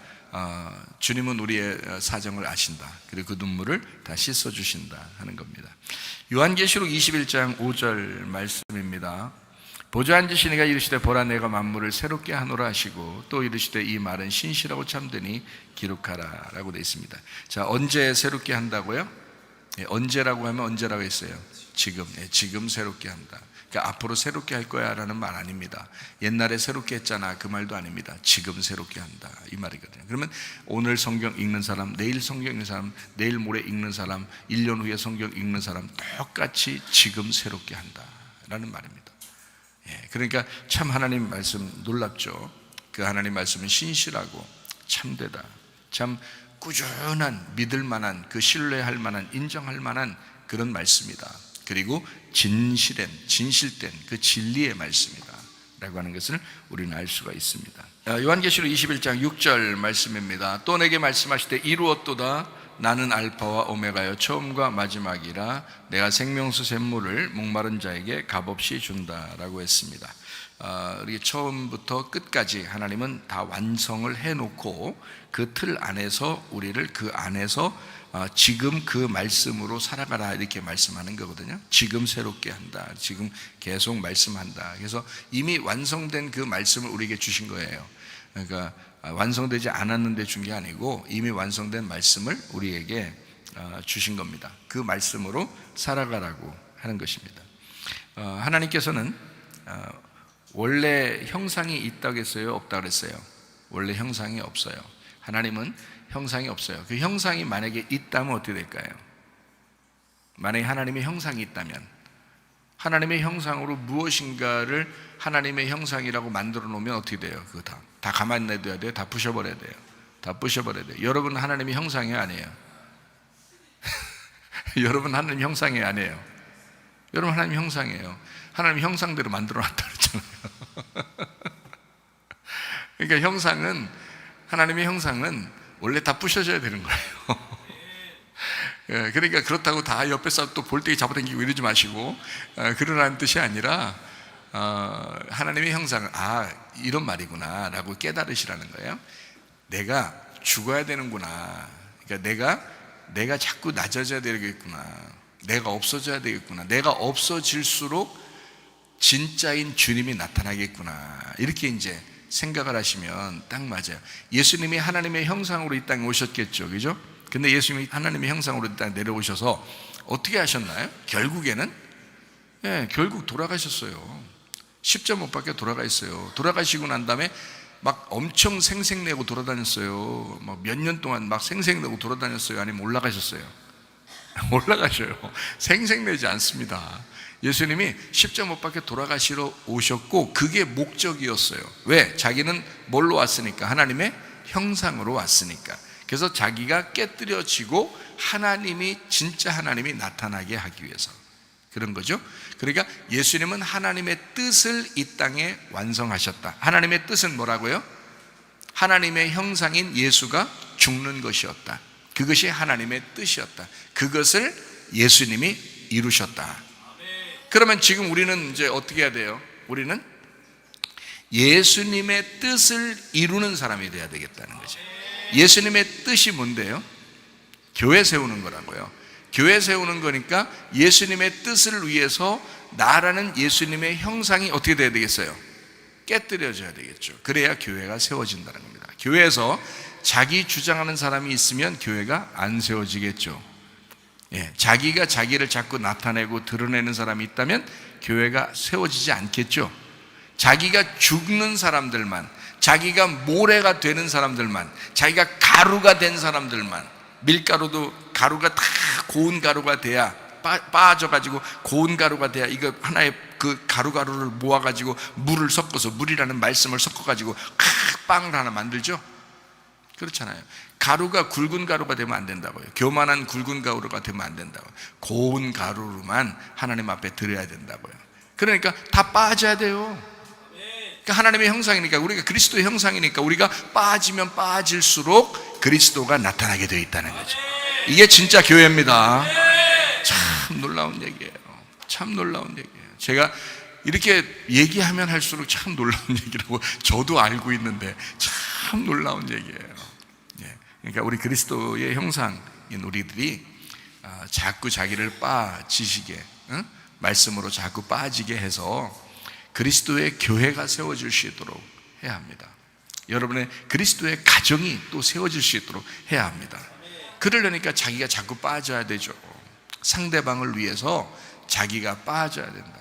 주님은 우리의 사정을 아신다. 그리고 그 눈물을 다 씻어 주신다 하는 겁니다. 요한계시록 21장 5절 말씀입니다. 보좌 앉으신 이가 이르시되 보라 내가 만물을 새롭게 하노라 하시고 또 이르시되 이 말은 신실하고 참되니 기록하라 라고 되어 있습니다. 자, 언제 새롭게 한다고요? 언제라고 하면 언제라고 했어요? 지금. 지금 새롭게 한다. 그러니까 앞으로 새롭게 할 거야 라는 말 아닙니다. 옛날에 새롭게 했잖아 그 말도 아닙니다. 지금 새롭게 한다 이 말이거든요. 그러면 오늘 성경 읽는 사람, 내일 성경 읽는 사람, 내일 모레 읽는 사람, 1년 후에 성경 읽는 사람 똑같이 지금 새롭게 한다 라는 말입니다. 그러니까 참 하나님 말씀 놀랍죠. 그 하나님 말씀은 신실하고 참되다. 참 꾸준한, 믿을 만한, 그 신뢰할 만한, 인정할 만한 그런 말씀이다. 그리고 진실된 그 진리의 말씀이다 라고 하는 것을 우리는 알 수가 있습니다. 요한계시록 21장 6절 말씀입니다. 또 내게 말씀하시되 이루었도다. 나는 알파와 오메가여 처음과 마지막이라. 내가 생명수 샘물을 목마른 자에게 값없이 준다라고 했습니다. 이렇게 처음부터 끝까지 하나님은 다 완성을 해놓고 그 틀 안에서 우리를 그 안에서 지금 그 말씀으로 살아가라 이렇게 말씀하는 거거든요. 지금 새롭게 한다. 지금 계속 말씀한다. 그래서 이미 완성된 그 말씀을 우리에게 주신 거예요. 그러니까 완성되지 않았는데 준 게 아니고 이미 완성된 말씀을 우리에게 주신 겁니다. 그 말씀으로 살아가라고 하는 것입니다. 하나님께서는 원래 형상이 있다고 했어요? 없다고 했어요? 원래 형상이 없어요. 하나님은 형상이 없어요. 그 형상이 만약에 있다면 어떻게 될까요? 만약에 하나님의 형상이 있다면, 하나님의 형상으로 무엇인가를 하나님의 형상이라고 만들어 놓으면 어떻게 돼요? 그거 다 가만히 놔둬야 돼요? 다 부셔버려야 돼요? 다 부셔버려야 돼요. 여러분 하나님의 형상이 아니에요. 여러분 하나님 형상이 아니에요. 여러분 하나님 형상이에요. 하나님 형상대로 만들어 놨다 그랬잖아요. 그러니까 하나님의 형상은 원래 다 부셔져야 되는 거예요. 그러니까 그렇다고 다 옆에 사람 또 볼때기 잡아당기고 이러지 마시고, 그러라는 뜻이 아니라 하나님의 형상은 이런 말이구나 라고 깨달으시라는 거예요. 내가 죽어야 되는구나. 그러니까 내가 자꾸 낮아져야 되겠구나. 내가 없어져야 되겠구나. 내가 없어질수록 진짜인 주님이 나타나겠구나. 이렇게 이제 생각을 하시면 딱 맞아요. 예수님이 하나님의 형상으로 이 땅에 오셨겠죠, 그죠? 근데 예수님이 하나님의 형상으로 이 땅에 내려오셔서 어떻게 하셨나요? 결국에는 결국 돌아가셨어요. 십자가 못 박혀 돌아가 있어요. 돌아가시고 난 다음에 막 엄청 생색내고 돌아다녔어요. 막 몇 년 동안 막 생색내고 돌아다녔어요? 아니면 올라가셨어요? 올라가셔요. 생색내지 않습니다. 예수님이 십자가 못 박혀 돌아가시러 오셨고 그게 목적이었어요. 왜? 자기는 뭘로 왔으니까? 하나님의 형상으로 왔으니까. 그래서 자기가 깨뜨려지고 진짜 하나님이 나타나게 하기 위해서 그런 거죠. 그러니까 예수님은 하나님의 뜻을 이 땅에 완성하셨다. 하나님의 뜻은 뭐라고요? 하나님의 형상인 예수가 죽는 것이었다. 그것이 하나님의 뜻이었다. 그것을 예수님이 이루셨다. 그러면 지금 우리는 이제 어떻게 해야 돼요? 우리는 예수님의 뜻을 이루는 사람이 돼야 되겠다는 거죠. 예수님의 뜻이 뭔데요? 교회 세우는 거라고요. 교회 세우는 거니까 예수님의 뜻을 위해서 나라는 예수님의 형상이 어떻게 돼야 되겠어요? 깨뜨려져야 되겠죠. 그래야 교회가 세워진다는 겁니다. 교회에서 자기 주장하는 사람이 있으면 교회가 안 세워지겠죠. 자기가 자기를 자꾸 나타내고 드러내는 사람이 있다면 교회가 세워지지 않겠죠. 자기가 죽는 사람들만, 자기가 모래가 되는 사람들만, 자기가 가루가 된 사람들만, 밀가루도 가루가 다 고운 가루가 돼야 빠져가지고 고운 가루가 돼야 이거 하나의 그 가루를 모아가지고 물을 섞어서, 물이라는 말씀을 섞어가지고 빵을 하나 만들죠. 그렇잖아요. 가루가 굵은 가루가 되면 안 된다고요. 교만한 굵은 가루가 되면 안 된다고요. 고운 가루로만 하나님 앞에 드려야 된다고요. 그러니까 다 빠져야 돼요. 그러니까 하나님의 형상이니까, 우리가 그리스도의 형상이니까 우리가 빠지면 빠질수록 그리스도가 나타나게 되어 있다는 거죠. 이게 진짜 교회입니다. 참 놀라운 얘기예요. 참 놀라운 얘기예요. 제가 이렇게 얘기하면 할수록 참 놀라운 얘기라고 저도 알고 있는데 참 놀라운 얘기예요. 그러니까 우리 그리스도의 형상인 우리들이 자꾸 자기를 빠지시게, 말씀으로 자꾸 빠지게 해서 그리스도의 교회가 세워질 수 있도록 해야 합니다. 여러분의 그리스도의 가정이 또 세워질 수 있도록 해야 합니다. 그러려니까 자기가 자꾸 빠져야 되죠. 상대방을 위해서 자기가 빠져야 된다.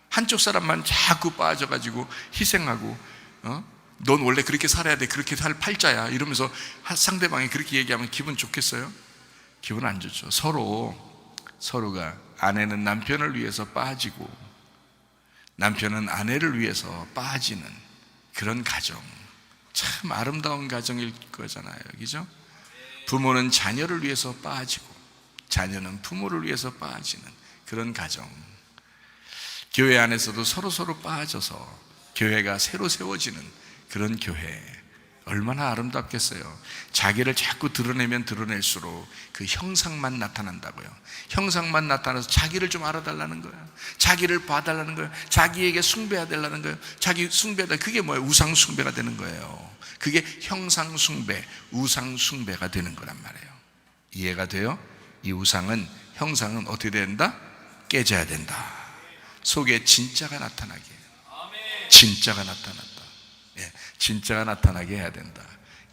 한쪽 사람만 자꾸 빠져가지고 희생하고, 넌 원래 그렇게 살아야 돼, 그렇게 살 팔자야 이러면서 상대방이 그렇게 얘기하면 기분 좋겠어요? 기분 안 좋죠. 서로가, 아내는 남편을 위해서 빠지고 남편은 아내를 위해서 빠지는 그런 가정, 참 아름다운 가정일 거잖아요. 그죠? 부모는 자녀를 위해서 빠지고 자녀는 부모를 위해서 빠지는 그런 가정. 교회 안에서도 서로 빠져서 교회가 새로 세워지는 그런 교회, 얼마나 아름답겠어요. 자기를 자꾸 드러내면 드러낼수록 그 형상만 나타난다고요. 형상만 나타나서 자기를 좀 알아달라는 거예요. 자기를 봐달라는 거예요. 자기에게 숭배해달라는 거예요. 자기 숭배하다, 그게 뭐예요? 우상 숭배가 되는 거예요. 그게 형상 숭배, 우상 숭배가 되는 거란 말이에요. 이해가 돼요? 이 우상은, 형상은 어떻게 된다? 깨져야 된다. 속에 진짜가 나타나게, 진짜가 나타난다. 진짜가 나타나게 해야 된다.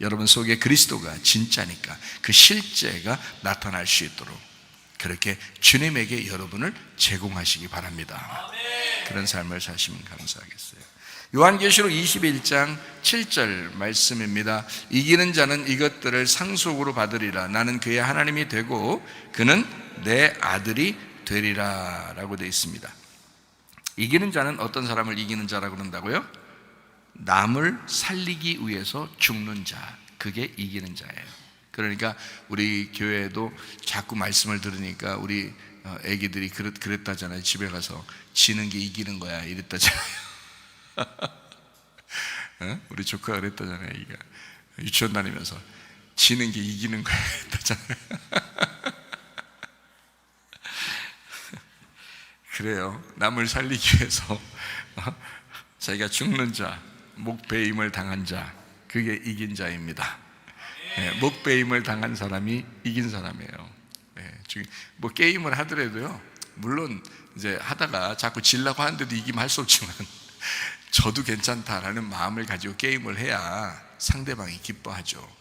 여러분 속에 그리스도가 진짜니까 그 실제가 나타날 수 있도록 그렇게 주님에게 여러분을 제공하시기 바랍니다. 그런 삶을 사시면 감사하겠어요. 요한계시록 21장 7절 말씀입니다. 이기는 자는 이것들을 상속으로 받으리라. 나는 그의 하나님이 되고 그는 내 아들이 되리라 라고 되어 있습니다. 이기는 자는 어떤 사람을 이기는 자라고 그런다고요? 남을 살리기 위해서 죽는 자, 그게 이기는 자예요. 그러니까 우리 교회에도 자꾸 말씀을 들으니까 우리 애기들이 그랬다잖아요. 집에 가서 지는 게 이기는 거야 이랬다잖아요. 우리 조카가 그랬다잖아요. 애기가 유치원 다니면서 지는 게 이기는 거야 이랬다잖아요. 그래요. 남을 살리기 위해서 자기가 죽는 자, 목배임을 당한 자, 그게 이긴 자입니다. 목배임을 당한 사람이 이긴 사람이에요. 뭐 게임을 하더라도요, 물론 이제 하다가 자꾸 지려고 하는데도 이기면 할 수 없지만 저도 괜찮다라는 마음을 가지고 게임을 해야 상대방이 기뻐하죠.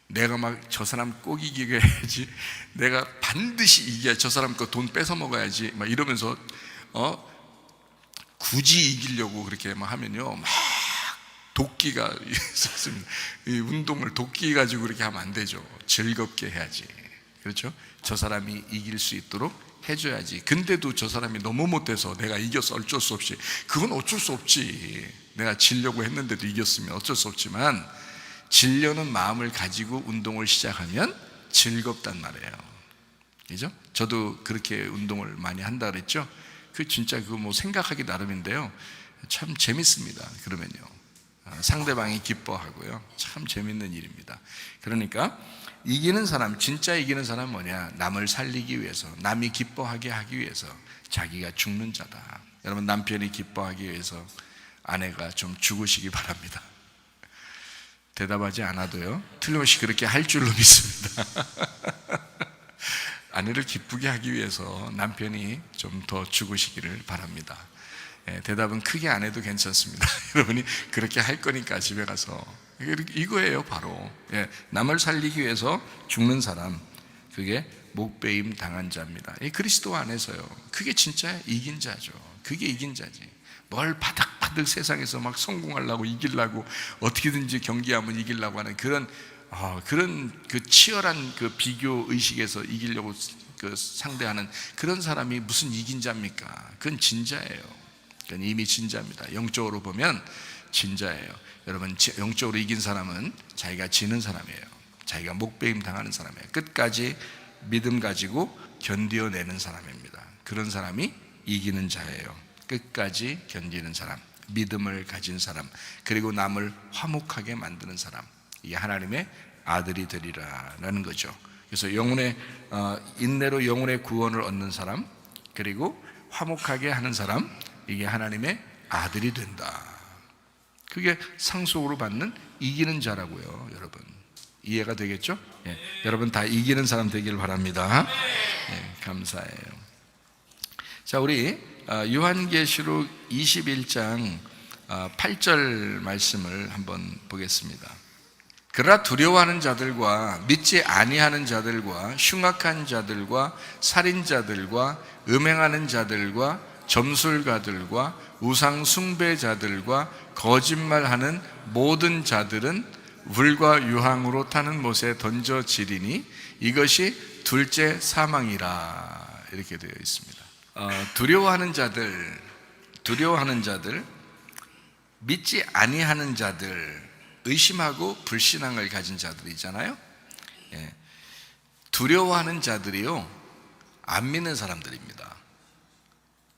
내가 막 저 사람 꼭 이기게 해야지, 내가 반드시 이겨야, 저 사람 거 돈 뺏어 먹어야지 막 이러면서 굳이 이기려고 그렇게 막 하면요, 막 도끼가 있었습니다. 이 운동을 도끼 가지고 그렇게 하면 안 되죠. 즐겁게 해야지. 그렇죠? 저 사람이 이길 수 있도록 해줘야지. 근데도 저 사람이 너무 못해서 내가 이겼어, 어쩔 수 없이. 그건 어쩔 수 없지. 내가 지려고 했는데도 이겼으면 어쩔 수 없지만, 지려는 마음을 가지고 운동을 시작하면 즐겁단 말이에요. 그죠? 저도 그렇게 운동을 많이 한다 그랬죠? 그 진짜 그거 뭐 생각하기 나름인데요, 참 재밌습니다. 그러면요, 상대방이 기뻐하고요. 참 재밌는 일입니다. 그러니까 이기는 사람, 진짜 이기는 사람은 뭐냐? 남을 살리기 위해서, 남이 기뻐하게 하기 위해서 자기가 죽는 자다. 여러분, 남편이 기뻐하기 위해서 아내가 좀 죽으시기 바랍니다. 대답하지 않아도요, 틀림없이 그렇게 할 줄로 믿습니다. 아내를 기쁘게 하기 위해서 남편이 좀 더 죽으시기를 바랍니다. 대답은 크게 안 해도 괜찮습니다. 여러분이 그렇게 할 거니까 집에 가서. 이거예요, 바로. 남을 살리기 위해서 죽는 사람, 그게 목배임 당한 자입니다. 그리스도 안에서요, 그게 진짜 이긴 자죠. 그게 이긴 자지. 뭘 바닥바닥 세상에서 막 성공하려고, 이기려고, 어떻게든지 경기하면 이기려고 하는 그런 그 치열한 그 비교 의식에서 이기려고 그 상대하는 그런 사람이 무슨 이긴 자입니까? 그건 진자예요. 그건 이미 진자입니다. 영적으로 보면 진자예요. 여러분, 영적으로 이긴 사람은 자기가 지는 사람이에요. 자기가 목배임 당하는 사람이에요. 끝까지 믿음 가지고 견뎌내는 사람입니다. 그런 사람이 이기는 자예요. 끝까지 견디는 사람, 믿음을 가진 사람, 그리고 남을 화목하게 만드는 사람, 이게 하나님의 아들이 되리라라는 거죠. 그래서 인내로 영혼의 구원을 얻는 사람, 그리고 화목하게 하는 사람, 이게 하나님의 아들이 된다. 그게 상속으로 받는 이기는 자라고요. 여러분, 이해가 되겠죠? 여러분 다 이기는 사람 되길 바랍니다. 감사해요. 자, 우리 요한계시록 21장 8절 말씀을 한번 보겠습니다. 그러나 두려워하는 자들과 믿지 아니하는 자들과 흉악한 자들과 살인자들과 음행하는 자들과 점술가들과 우상 숭배자들과 거짓말하는 모든 자들은 불과 유황으로 타는 못에 던져지리니 이것이 둘째 사망이라, 이렇게 되어 있습니다. 두려워하는 자들, 믿지 아니하는 자들, 의심하고 불신앙을 가진 자들이잖아요. 두려워하는 자들이요, 안 믿는 사람들입니다.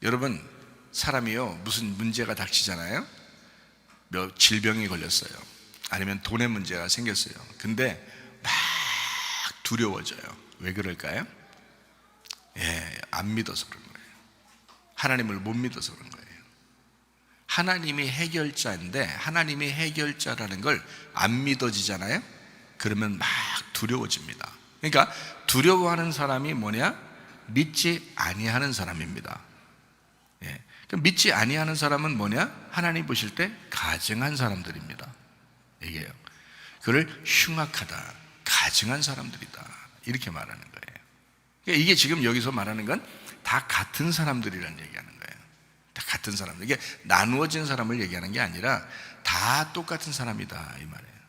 여러분, 사람이요, 무슨 문제가 닥치잖아요. 질병이 걸렸어요. 아니면 돈의 문제가 생겼어요. 근데 막 두려워져요. 왜 그럴까요? 안 믿어서 그런 거예요. 하나님을 못 믿어서 그런 거예요. 하나님이 해결자인데, 하나님이 해결자라는 걸 안 믿어지잖아요. 그러면 막 두려워집니다. 그러니까 두려워하는 사람이 뭐냐? 믿지 아니하는 사람입니다. 그럼 믿지 아니하는 사람은 뭐냐? 하나님 보실 때 가증한 사람들입니다. 이게요, 그를 흉악하다, 가증한 사람들이다, 이렇게 말하는 거예요. 그러니까 이게 지금 여기서 말하는 건 다 같은 사람들이라는 얘기하는 거예요. 다 같은 사람들. 이게 나누어진 사람을 얘기하는 게 아니라 다 똑같은 사람이다, 이 말이에요.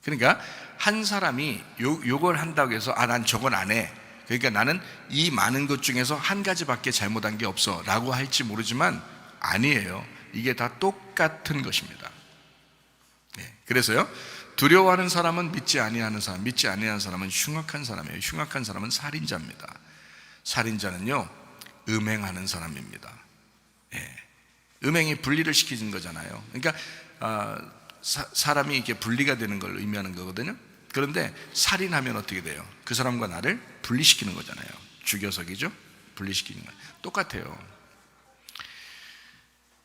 그러니까 한 사람이 요걸 한다고 해서 난 저건 안 해, 그러니까 나는 이 많은 것 중에서 한 가지밖에 잘못한 게 없어 라고 할지 모르지만 아니에요. 이게 다 똑같은 것입니다. 그래서요, 두려워하는 사람은 믿지 아니하는 사람, 믿지 아니하는 사람은 흉악한 사람이에요. 흉악한 사람은 살인자입니다. 살인자는요, 음행하는 사람입니다. 음행이 분리를 시키는 거잖아요. 그러니까 사람이 이렇게 분리가 되는 걸 의미하는 거거든요. 그런데 살인하면 어떻게 돼요? 그 사람과 나를 분리시키는 거잖아요. 죽여서기죠? 분리시키는 거예요. 똑같아요.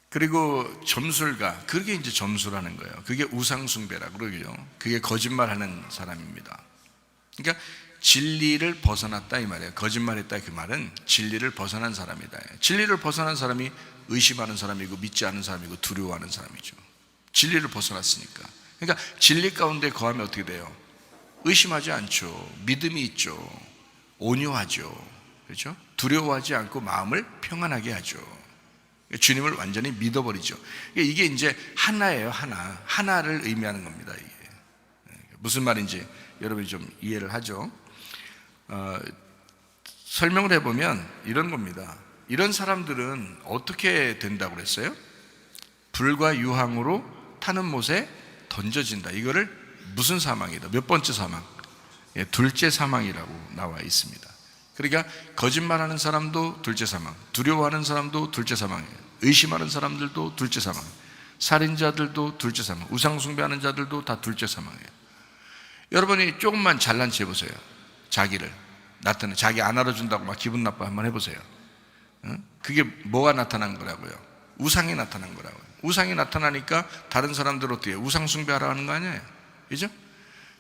그리고 점술가, 그게 이제 점술하는 거예요. 그게 우상숭배라고 그러죠. 그게 거짓말하는 사람입니다. 그러니까 진리를 벗어났다, 이 말이에요. 거짓말했다, 그 말은 진리를 벗어난 사람이다. 진리를 벗어난 사람이 의심하는 사람이고, 믿지 않는 사람이고, 두려워하는 사람이죠. 진리를 벗어났으니까. 그러니까 진리 가운데 거하면 어떻게 돼요? 의심하지 않죠. 믿음이 있죠. 온유하죠. 그렇죠? 두려워하지 않고 마음을 평안하게 하죠. 주님을 완전히 믿어버리죠. 이게 이제 하나예요. 하나를 의미하는 겁니다. 이게 무슨 말인지 여러분이 좀 이해를 하죠. 설명을 해보면 이런 겁니다. 이런 사람들은 어떻게 된다고 그랬어요? 불과 유황으로 타는 못에 던져진다. 이거를 무슨 사망이다? 몇 번째 사망? 둘째 사망이라고 나와 있습니다. 그러니까 거짓말하는 사람도 둘째 사망, 두려워하는 사람도 둘째 사망이에요. 의심하는 사람들도 둘째 사망, 살인자들도 둘째 사망, 우상 숭배하는 자들도 다 둘째 사망이에요. 여러분이 조금만 잘난 체 해보세요. 자기를 나타내, 자기 안 알아준다고 막 기분 나빠 한번 해보세요. 그게 뭐가 나타난 거라고요? 우상이 나타난 거라고요. 우상이 나타나니까 다른 사람들 어떻게 해요? 우상 숭배하라 하는 거 아니에요? 그죠?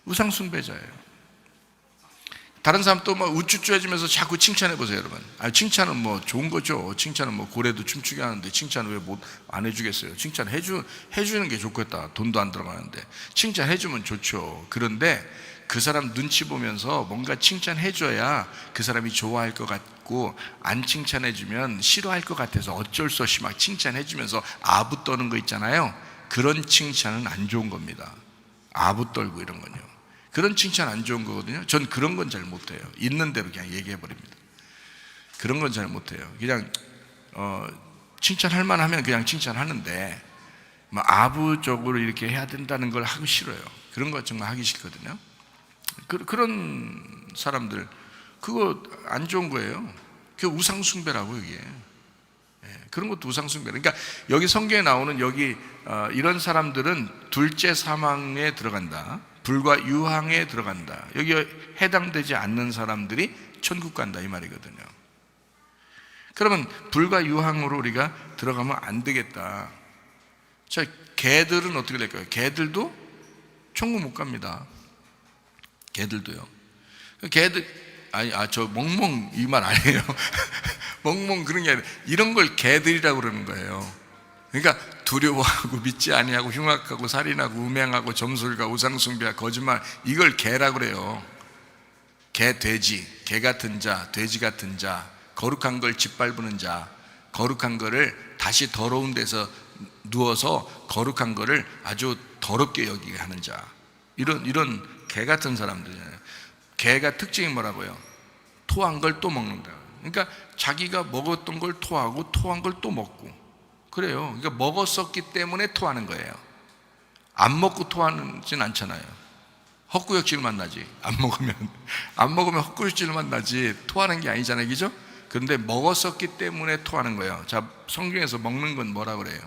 우상 숭배자예요. 다른 사람 또 막 우쭈쭈 해주면서 자꾸 칭찬해 보세요, 여러분. 칭찬은 뭐 좋은 거죠. 칭찬은 뭐 고래도 춤추게 하는데 칭찬 왜 못 안 해주겠어요? 칭찬 해주는 게 좋겠다. 돈도 안 들어가는데 칭찬해주면 좋죠. 그런데 그 사람 눈치 보면서 뭔가 칭찬해줘야 그 사람이 좋아할 것 같고, 안 칭찬해주면 싫어할 것 같아서 어쩔 수 없이 막 칭찬해주면서 아부 떠는 거 있잖아요. 그런 칭찬은 안 좋은 겁니다. 아부 떨고 이런 건요. 그런 칭찬 안 좋은 거거든요. 전 그런 건 잘 못해요. 있는 대로 그냥 얘기해 버립니다. 그런 건 잘 못해요. 그냥 칭찬할 만하면 그냥 칭찬하는데 뭐 아부적으로 이렇게 해야 된다는 걸 하기 싫어요. 그런 거 정말 하기 싫거든요. 그런 사람들 그거 안 좋은 거예요. 그게 우상숭배라고 이게. 그런 것도 우상숭배. 그러니까 여기 성경에 나오는 여기 이런 사람들은 둘째 사망에 들어간다. 불과 유황에 들어간다. 여기 해당되지 않는 사람들이 천국 간다 이 말이거든요. 그러면 불과 유황으로 우리가 들어가면 안 되겠다. 자, 개들은 어떻게 될까요? 개들도 천국 못 갑니다. 개들도요. 개들 저 멍멍 이 말 아니에요. 멍멍 그런 게 아니라 이런 걸 개들이라고 그러는 거예요. 그러니까 두려워하고 믿지 아니하고 흉악하고 살인하고 음행하고 점술가 우상숭배하고 거짓말, 이걸 개라고 그래요. 개, 돼지, 개 같은 자, 돼지 같은 자, 거룩한 걸 짓밟는 자, 거룩한 거를 다시 더러운 데서 누워서 거룩한 거를 아주 더럽게 여기게 하는 자, 이런 개 같은 사람들이잖아요. 개가 특징이 뭐라고요? 토한 걸 또 먹는다. 그러니까 자기가 먹었던 걸 토하고 토한 걸 또 먹고 그래요. 그러니까 먹었었기 때문에 토하는 거예요. 안 먹고 토하진 않잖아요. 헛구역질 만나지. 안 먹으면 헛구역질 만나지 토하는 게 아니잖아요. 그죠? 그런데 먹었었기 때문에 토하는 거예요. 자, 성경에서 먹는 건 뭐라 그래요?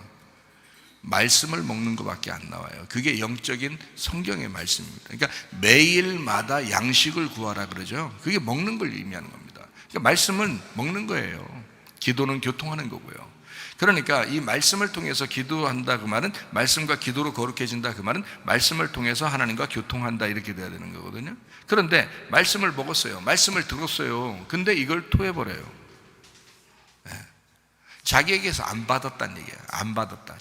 말씀을 먹는 것밖에 안 나와요. 그게 영적인 성경의 말씀입니다. 그러니까 매일마다 양식을 구하라 그러죠. 그게 먹는 걸 의미하는 겁니다. 그러니까 말씀은 먹는 거예요. 기도는 교통하는 거고요. 그러니까 이 말씀을 통해서 기도한다 그 말은, 말씀과 기도로 거룩해진다 그 말은 말씀을 통해서 하나님과 교통한다 이렇게 돼야 되는 거거든요. 그런데 말씀을 먹었어요. 말씀을 들었어요. 근데 이걸 토해버려요. 자기에게서 안 받았다는 얘기예요. 안 받았다.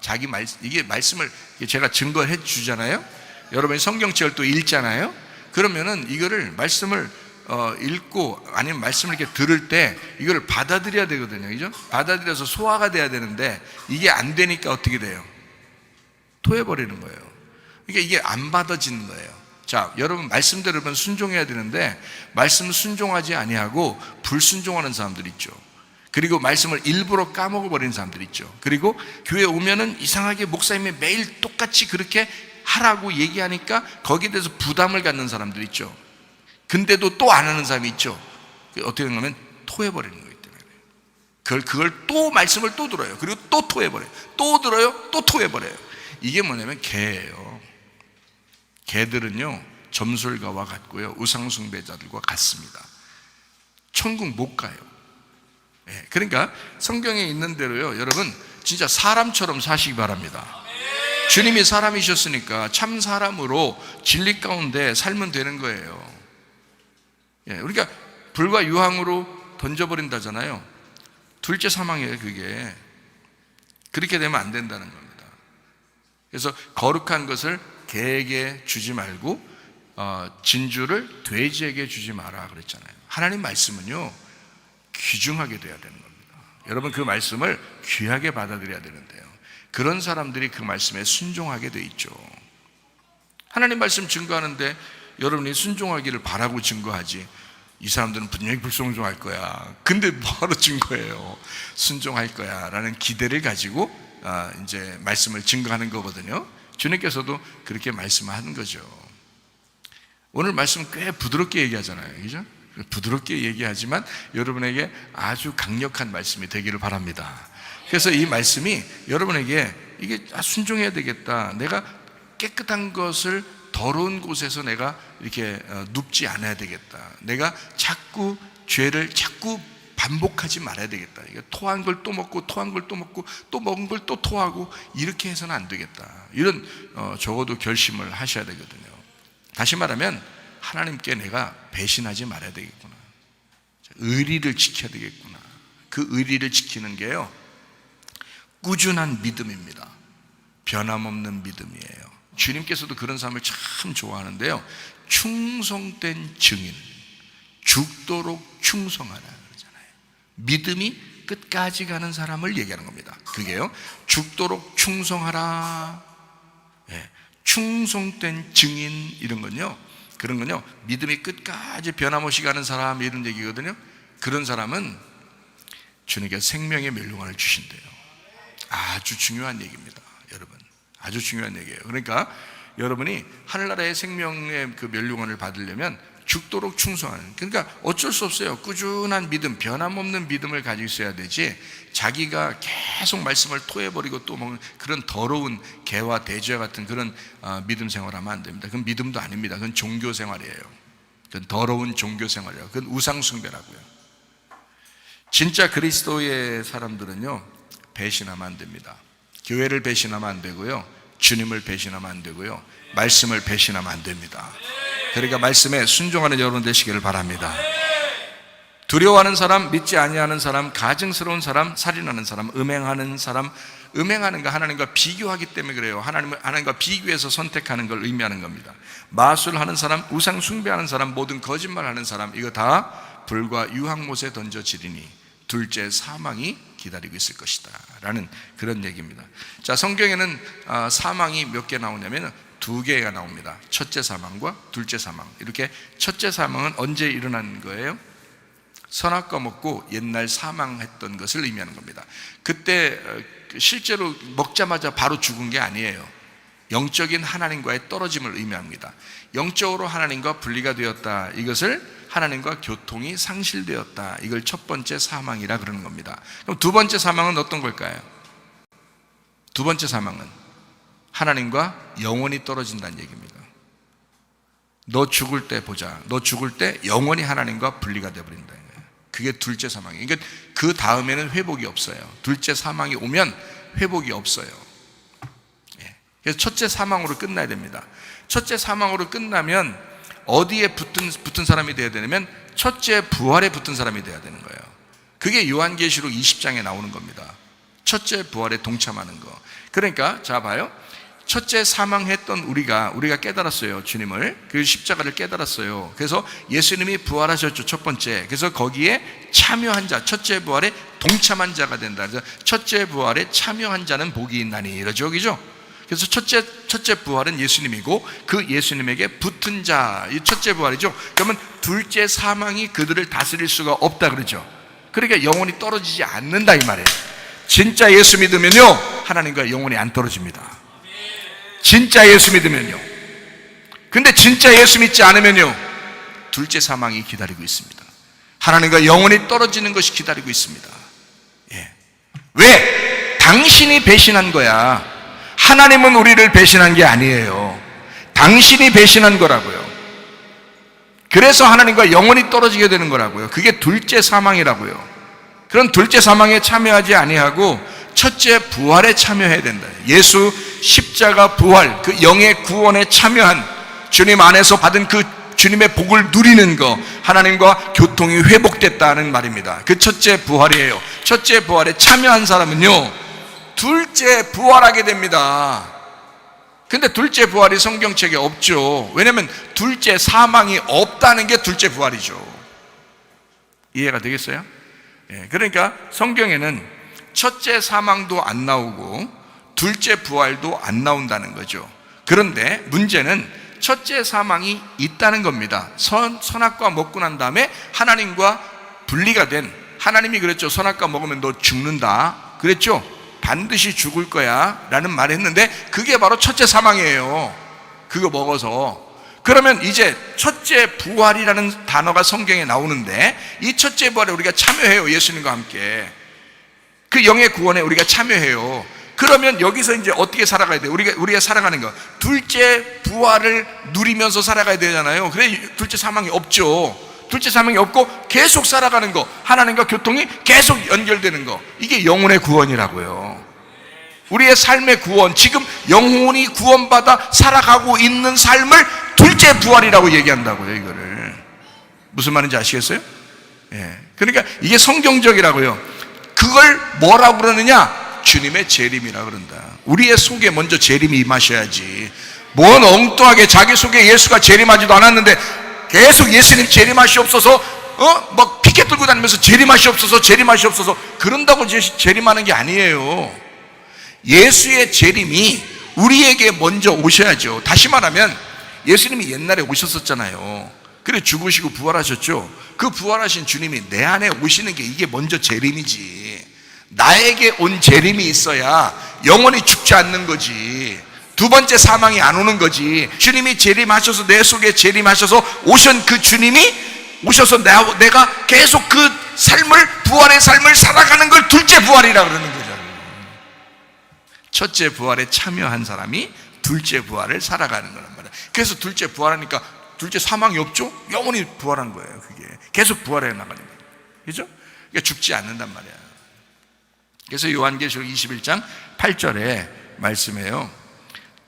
이게 말씀을 제가 증거해 주잖아요. 여러분이 성경책을 또 읽잖아요. 그러면은 이거를 말씀을 읽고 아니면 말씀을 이렇게 들을 때 이걸 받아들여야 되거든요. 그죠? 받아들여서 소화가 돼야 되는데 이게 안 되니까 어떻게 돼요? 토해버리는 거예요. 그러니까 이게 안 받아지는 거예요. 자, 여러분 말씀대로 순종해야 되는데 말씀 순종하지 아니하고 불순종하는 사람들 있죠. 그리고 말씀을 일부러 까먹어버리는 사람들 있죠. 그리고 교회 오면은 이상하게 목사님이 매일 똑같이 그렇게 하라고 얘기하니까 거기에 대해서 부담을 갖는 사람들 있죠. 근데도 또 안 하는 사람이 있죠. 어떻게 되냐면 토해버리는 거기 때문에 그걸 또 말씀을 또 들어요. 그리고 또 토해버려요. 또 들어요. 또 토해버려요. 이게 뭐냐면 개예요. 개들은요 점술가와 같고요 우상숭배자들과 같습니다. 천국 못 가요. 그러니까 성경에 있는 대로요 여러분 진짜 사람처럼 사시기 바랍니다. 주님이 사람이셨으니까 참 사람으로 진리 가운데 살면 되는 거예요. 그러니까 불과 유황으로 던져버린다잖아요. 둘째 사망이에요. 그게 그렇게 되면 안 된다는 겁니다. 그래서 거룩한 것을 개에게 주지 말고 진주를 돼지에게 주지 마라 그랬잖아요. 하나님 말씀은요 귀중하게 돼야 되는 겁니다. 여러분 그 말씀을 귀하게 받아들여야 되는데요 그런 사람들이 그 말씀에 순종하게 돼 있죠. 하나님 말씀 증거하는데 여러분이 순종하기를 바라고 증거하지, 이 사람들은 분명히 불순종할 거야. 근데 뭐하러 증거해요? 순종할 거야 라는 기대를 가지고 이제 말씀을 증거하는 거거든요. 주님께서도 그렇게 말씀하는 거죠. 오늘 말씀 꽤 부드럽게 얘기하잖아요. 그죠? 부드럽게 얘기하지만 여러분에게 아주 강력한 말씀이 되기를 바랍니다. 그래서 이 말씀이 여러분에게 이게 순종해야 되겠다. 내가 깨끗한 것을 더러운 곳에서 내가 이렇게 눕지 않아야 되겠다. 내가 자꾸 죄를 자꾸 반복하지 말아야 되겠다. 이게 토한 걸 또 먹고 토한 걸 또 먹고 또 먹은 걸 또 토하고 이렇게 해서는 안 되겠다. 이런 적어도 결심을 하셔야 되거든요. 다시 말하면 하나님께 내가 배신하지 말아야 되겠구나. 의리를 지켜야 되겠구나. 그 의리를 지키는 게요, 꾸준한 믿음입니다. 변함없는 믿음이에요. 주님께서도 그런 사람을 참 좋아하는데요, 충성된 증인, 죽도록 충성하라 그러잖아요. 믿음이 끝까지 가는 사람을 얘기하는 겁니다. 그게요, 죽도록 충성하라. 예, 충성된 증인, 이런 건요, 그런 건요, 믿음이 끝까지 변함없이 가는 사람, 이런 얘기거든요. 그런 사람은 주님께서 생명의 멸류관을 주신대요. 아주 중요한 얘기입니다, 여러분. 아주 중요한 얘기예요. 그러니까 여러분이 하늘나라의 생명의 그 멸류관을 받으려면 죽도록 충성하는, 그러니까 어쩔 수 없어요. 꾸준한 믿음, 변함없는 믿음을 가지고 있어야 되지, 자기가 계속 말씀을 토해버리고 또 먹는 그런 더러운 개와 돼지와 같은 그런 믿음 생활하면 안 됩니다. 그건 믿음도 아닙니다. 그건 종교 생활이에요. 그건 더러운 종교 생활이에요. 그건 우상 숭배라고요. 진짜 그리스도의 사람들은요, 배신하면 안 됩니다. 교회를 배신하면 안 되고요, 주님을 배신하면 안 되고요, 말씀을 배신하면 안 됩니다. 그러니까 말씀에 순종하는 여러분 되시기를 바랍니다. 두려워하는 사람, 믿지 아니하는 사람, 가증스러운 사람, 살인하는 사람, 음행하는 사람, 음행하는 거 하나님과 비교하기 때문에 그래요. 하나님과 비교해서 선택하는 걸 의미하는 겁니다. 마술하는 사람, 우상 숭배하는 사람, 모든 거짓말하는 사람, 이거 다 불과 유황못에 던져지리니 둘째 사망이 기다리고 있을 것이다 라는 그런 얘기입니다. 자, 성경에는 사망이 몇 개 나오냐면 2개가 나옵니다. 첫째 사망과 둘째 사망. 이렇게 첫째 사망은 언제 일어난 거예요? 선악과 먹고 옛날 사망했던 것을 의미하는 겁니다. 그때 실제로 먹자마자 바로 죽은 게 아니에요. 영적인 하나님과의 떨어짐을 의미합니다. 영적으로 하나님과 분리가 되었다, 이것을 하나님과 교통이 상실되었다, 이걸 첫 번째 사망이라 그러는 겁니다. 그럼 두 번째 사망은 어떤 걸까요? 두 번째 사망은 하나님과 영원히 떨어진다는 얘기입니다. 너 죽을 때 보자. 너 죽을 때 영원히 하나님과 분리가 되어버린다는 거예요. 그게 둘째 사망이에요. 그러니까 그 다음에는 회복이 없어요. 둘째 사망이 오면 회복이 없어요. 그래서 첫째 사망으로 끝나야 됩니다. 첫째 사망으로 끝나면 어디에 붙은 사람이 되어야 되냐면 첫째 부활에 붙은 사람이 되어야 되는 거예요. 그게 요한계시록 20장에 나오는 겁니다. 첫째 부활에 동참하는 거. 그러니까 자 봐요. 첫째 사망했던 우리가 깨달았어요. 주님을, 그 십자가를 깨달았어요. 그래서 예수님이 부활하셨죠, 첫 번째. 그래서 거기에 참여한 자, 첫째 부활에 동참한 자가 된다. 그래서 첫째 부활에 참여한 자는 복이 있나니, 이러죠, 그죠? 그래서 첫째 부활은 예수님이고 그 예수님에게 붙은 자, 이 첫째 부활이죠. 그러면 둘째 사망이 그들을 다스릴 수가 없다 그러죠. 그러니까 영원히 떨어지지 않는다 이 말이에요. 진짜 예수 믿으면요, 하나님과 영원히 안 떨어집니다. 진짜 예수 믿으면요. 근데 진짜 예수 믿지 않으면요, 둘째 사망이 기다리고 있습니다. 하나님과 영원히 떨어지는 것이 기다리고 있습니다. 예. 왜? 당신이 배신한 거야. 하나님은 우리를 배신한 게 아니에요. 당신이 배신한 거라고요. 그래서 하나님과 영원히 떨어지게 되는 거라고요. 그게 둘째 사망이라고요. 그런 둘째 사망에 참여하지 아니하고 첫째 부활에 참여해야 된다. 예수 십자가 부활, 그 영의 구원에 참여한, 주님 안에서 받은 그 주님의 복을 누리는 거, 하나님과 교통이 회복됐다는 말입니다. 그 첫째 부활이에요. 첫째 부활에 참여한 사람은요, 둘째 부활하게 됩니다. 근데 둘째 부활이 성경책에 없죠. 왜냐하면 둘째 사망이 없다는 게 둘째 부활이죠. 이해가 되겠어요? 예, 그러니까 성경에는 첫째 사망도 안 나오고 둘째 부활도 안 나온다는 거죠. 그런데 문제는 첫째 사망이 있다는 겁니다. 선악과 먹고 난 다음에 하나님과 분리가 된, 하나님이 그랬죠. 선악과 먹으면 너 죽는다 그랬죠. 반드시 죽을 거야 라는 말을 했는데 그게 바로 첫째 사망이에요. 그거 먹어서. 그러면 이제 첫째 부활이라는 단어가 성경에 나오는데 이 첫째 부활에 우리가 참여해요. 예수님과 함께. 그 영의 구원에 우리가 참여해요. 그러면 여기서 이제 어떻게 살아가야 돼요? 우리가 살아가는 거, 둘째 부활을 누리면서 살아가야 되잖아요. 그래 둘째 사망이 없죠. 둘째 사망이 없고 계속 살아가는 거, 하나님과 교통이 계속 연결되는 거, 이게 영혼의 구원이라고요. 우리의 삶의 구원, 지금 영혼이 구원받아 살아가고 있는 삶을 둘째 부활이라고 얘기한다고요. 이거를 무슨 말인지 아시겠어요? 예. 그러니까 이게 성경적이라고요. 그걸 뭐라고 그러느냐? 주님의 재림이라 그런다. 우리의 속에 먼저 재림이 임하셔야지. 뭔 엉뚱하게 자기 속에 예수가 재림하지도 않았는데 계속 예수님 재림하시옵소서, 막 피켓 들고 다니면서 재림하시옵소서, 재림하시옵소서, 그런다고 재림하는 게 아니에요. 예수의 재림이 우리에게 먼저 오셔야죠. 다시 말하면 예수님이 옛날에 오셨었잖아요. 그래 죽으시고 부활하셨죠. 그 부활하신 주님이 내 안에 오시는 게 이게 먼저 재림이지. 나에게 온 재림이 있어야 영원히 죽지 않는 거지. 두 번째 사망이 안 오는 거지. 주님이 재림하셔서 내 속에 재림하셔서 오신 그 주님이 오셔서 내가 계속 그 삶을, 부활의 삶을 살아가는 걸 둘째 부활이라 그러는 거잖아요. 첫째 부활에 참여한 사람이 둘째 부활을 살아가는 거란 말이야. 그래서 둘째 부활하니까 둘째 사망이 없죠? 영원히 부활한 거예요. 그게 계속 부활해 나가는 거예요. 그죠? 그러니까 죽지 않는단 말이야. 그래서 요한계시록 21장 8절에 말씀해요.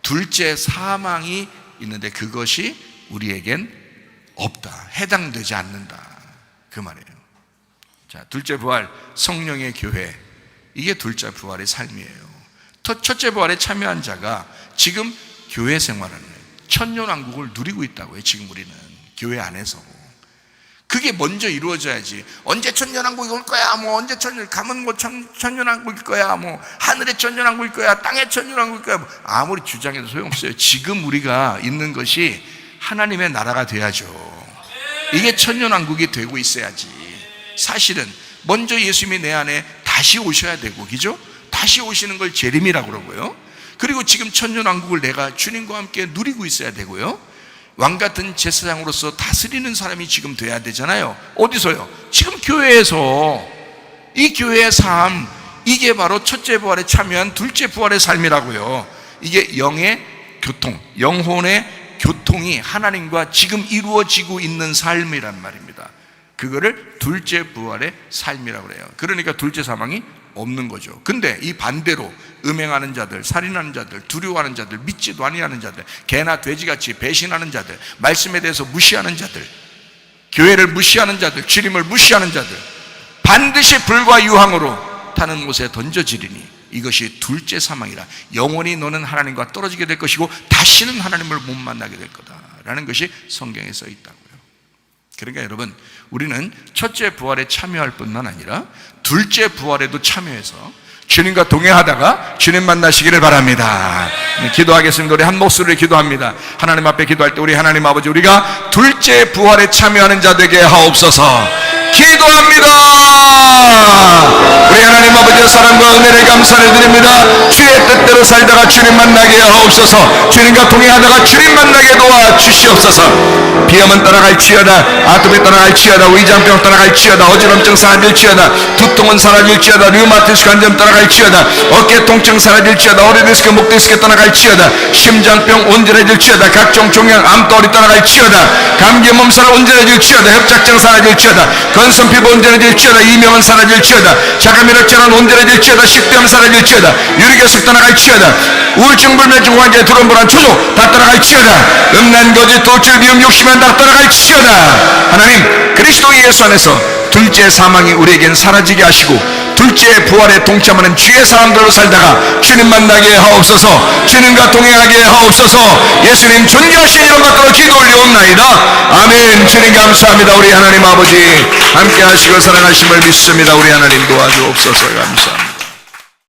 둘째 사망이 있는데 그것이 우리에겐 없다. 해당되지 않는다. 그 말이에요. 자, 둘째 부활, 성령의 교회. 이게 둘째 부활의 삶이에요. 첫째 부활에 참여한 자가 지금 교회 생활을 해요. 천년왕국을 누리고 있다고요. 지금 우리는 교회 안에서. 그게 먼저 이루어져야지. 언제 천년왕국이 올 거야? 언제 가면 천년왕국일 거야? 하늘에 천년왕국일 거야? 땅에 천년왕국일 거야? 아무리 주장해도 소용없어요. 지금 우리가 있는 것이 하나님의 나라가 돼야죠. 이게 천년왕국이 되고 있어야지. 사실은 먼저 예수님이 내 안에 다시 오셔야 되고, 그죠? 다시 오시는 걸 재림이라고 그러고요. 그리고 지금 천년왕국을 내가 주님과 함께 누리고 있어야 되고요. 왕같은 제사장으로서 다스리는 사람이 지금 돼야 되잖아요. 어디서요? 지금 교회에서. 이 교회의 삶, 이게 바로 첫째 부활에 참여한 둘째 부활의 삶이라고요. 이게 영의 교통, 영혼의 교통이 하나님과 지금 이루어지고 있는 삶이란 말입니다. 그거를 둘째 부활의 삶이라고 그래요. 그러니까 둘째 사망이 없는 거죠. 근데 이 반대로 음행하는 자들, 살인하는 자들, 두려워하는 자들, 믿지도 아니하는 자들, 개나 돼지같이 배신하는 자들, 말씀에 대해서 무시하는 자들, 교회를 무시하는 자들, 주님을 무시하는 자들, 반드시 불과 유황으로 타는 못에 던져지리니 이것이 둘째 사망이라. 영원히 너는 하나님과 떨어지게 될 것이고 다시는 하나님을 못 만나게 될 거다라는 것이 성경에 써 있다고요. 그러니까 여러분, 우리는 첫째 부활에 참여할 뿐만 아니라 둘째 부활에도 참여해서 주님과 동행하다가 주님 만나시기를 바랍니다. 기도하겠습니다. 우리 한 목소리로 기도합니다. 하나님 앞에 기도할 때 우리 하나님 아버지, 우리가 둘째 부활에 참여하는 자 되게 하옵소서. 기도합니다. 우리 하나님 아버지의 사랑과 은혜를 감사를 드립니다. 주의 뜻대로 살다가 주님 만나게 하옵소서. 주님과 동행하다가 주님 만나게 도와주시옵소서. 비염은 떠나갈지어다, 아토피 떠나갈지어다, 위장병 떠나갈지어다, 어지럼증 사라질지어다, 두통은 사라질지어다, 류마티스 관절 떠나갈지어다, 어깨 통증 사라질지어다, 오리디스크 목디스크 떠나갈지어다, 심장병 온전해질지어다, 각종 종양 암떠리 떠나갈지어다, 감기 몸살 온전해질지어다, 협착증 사라질지어다, 건선 피부 온전해질지어다, 이명은 사라질지어다, 자가면역질환 온전해질지어다, 식도염 사라질지어다, 유리결석 떠나갈지어다, 우울증 불면증 환자의 두런불안 초조 다 떠나갈지어다, 음란 거짓 도출 비움 욕심은 다 떠나갈지어다. 하나님, 그리스도 예수 안에서 둘째 사망이 우리에겐 사라지게 하시고 둘째 부활에 동참하는 주의 사람들로 살다가 주님 만나게 하옵소서. 주님과 동행하게 하옵소서. 예수님 존귀하신 이름 받들어 기도 올려옵나이다. 아멘. 주님 감사합니다. 우리 하나님 아버지 함께 하시고 사랑하심을 믿습니다. 우리 하나님 도와주옵소서. 감사합니다.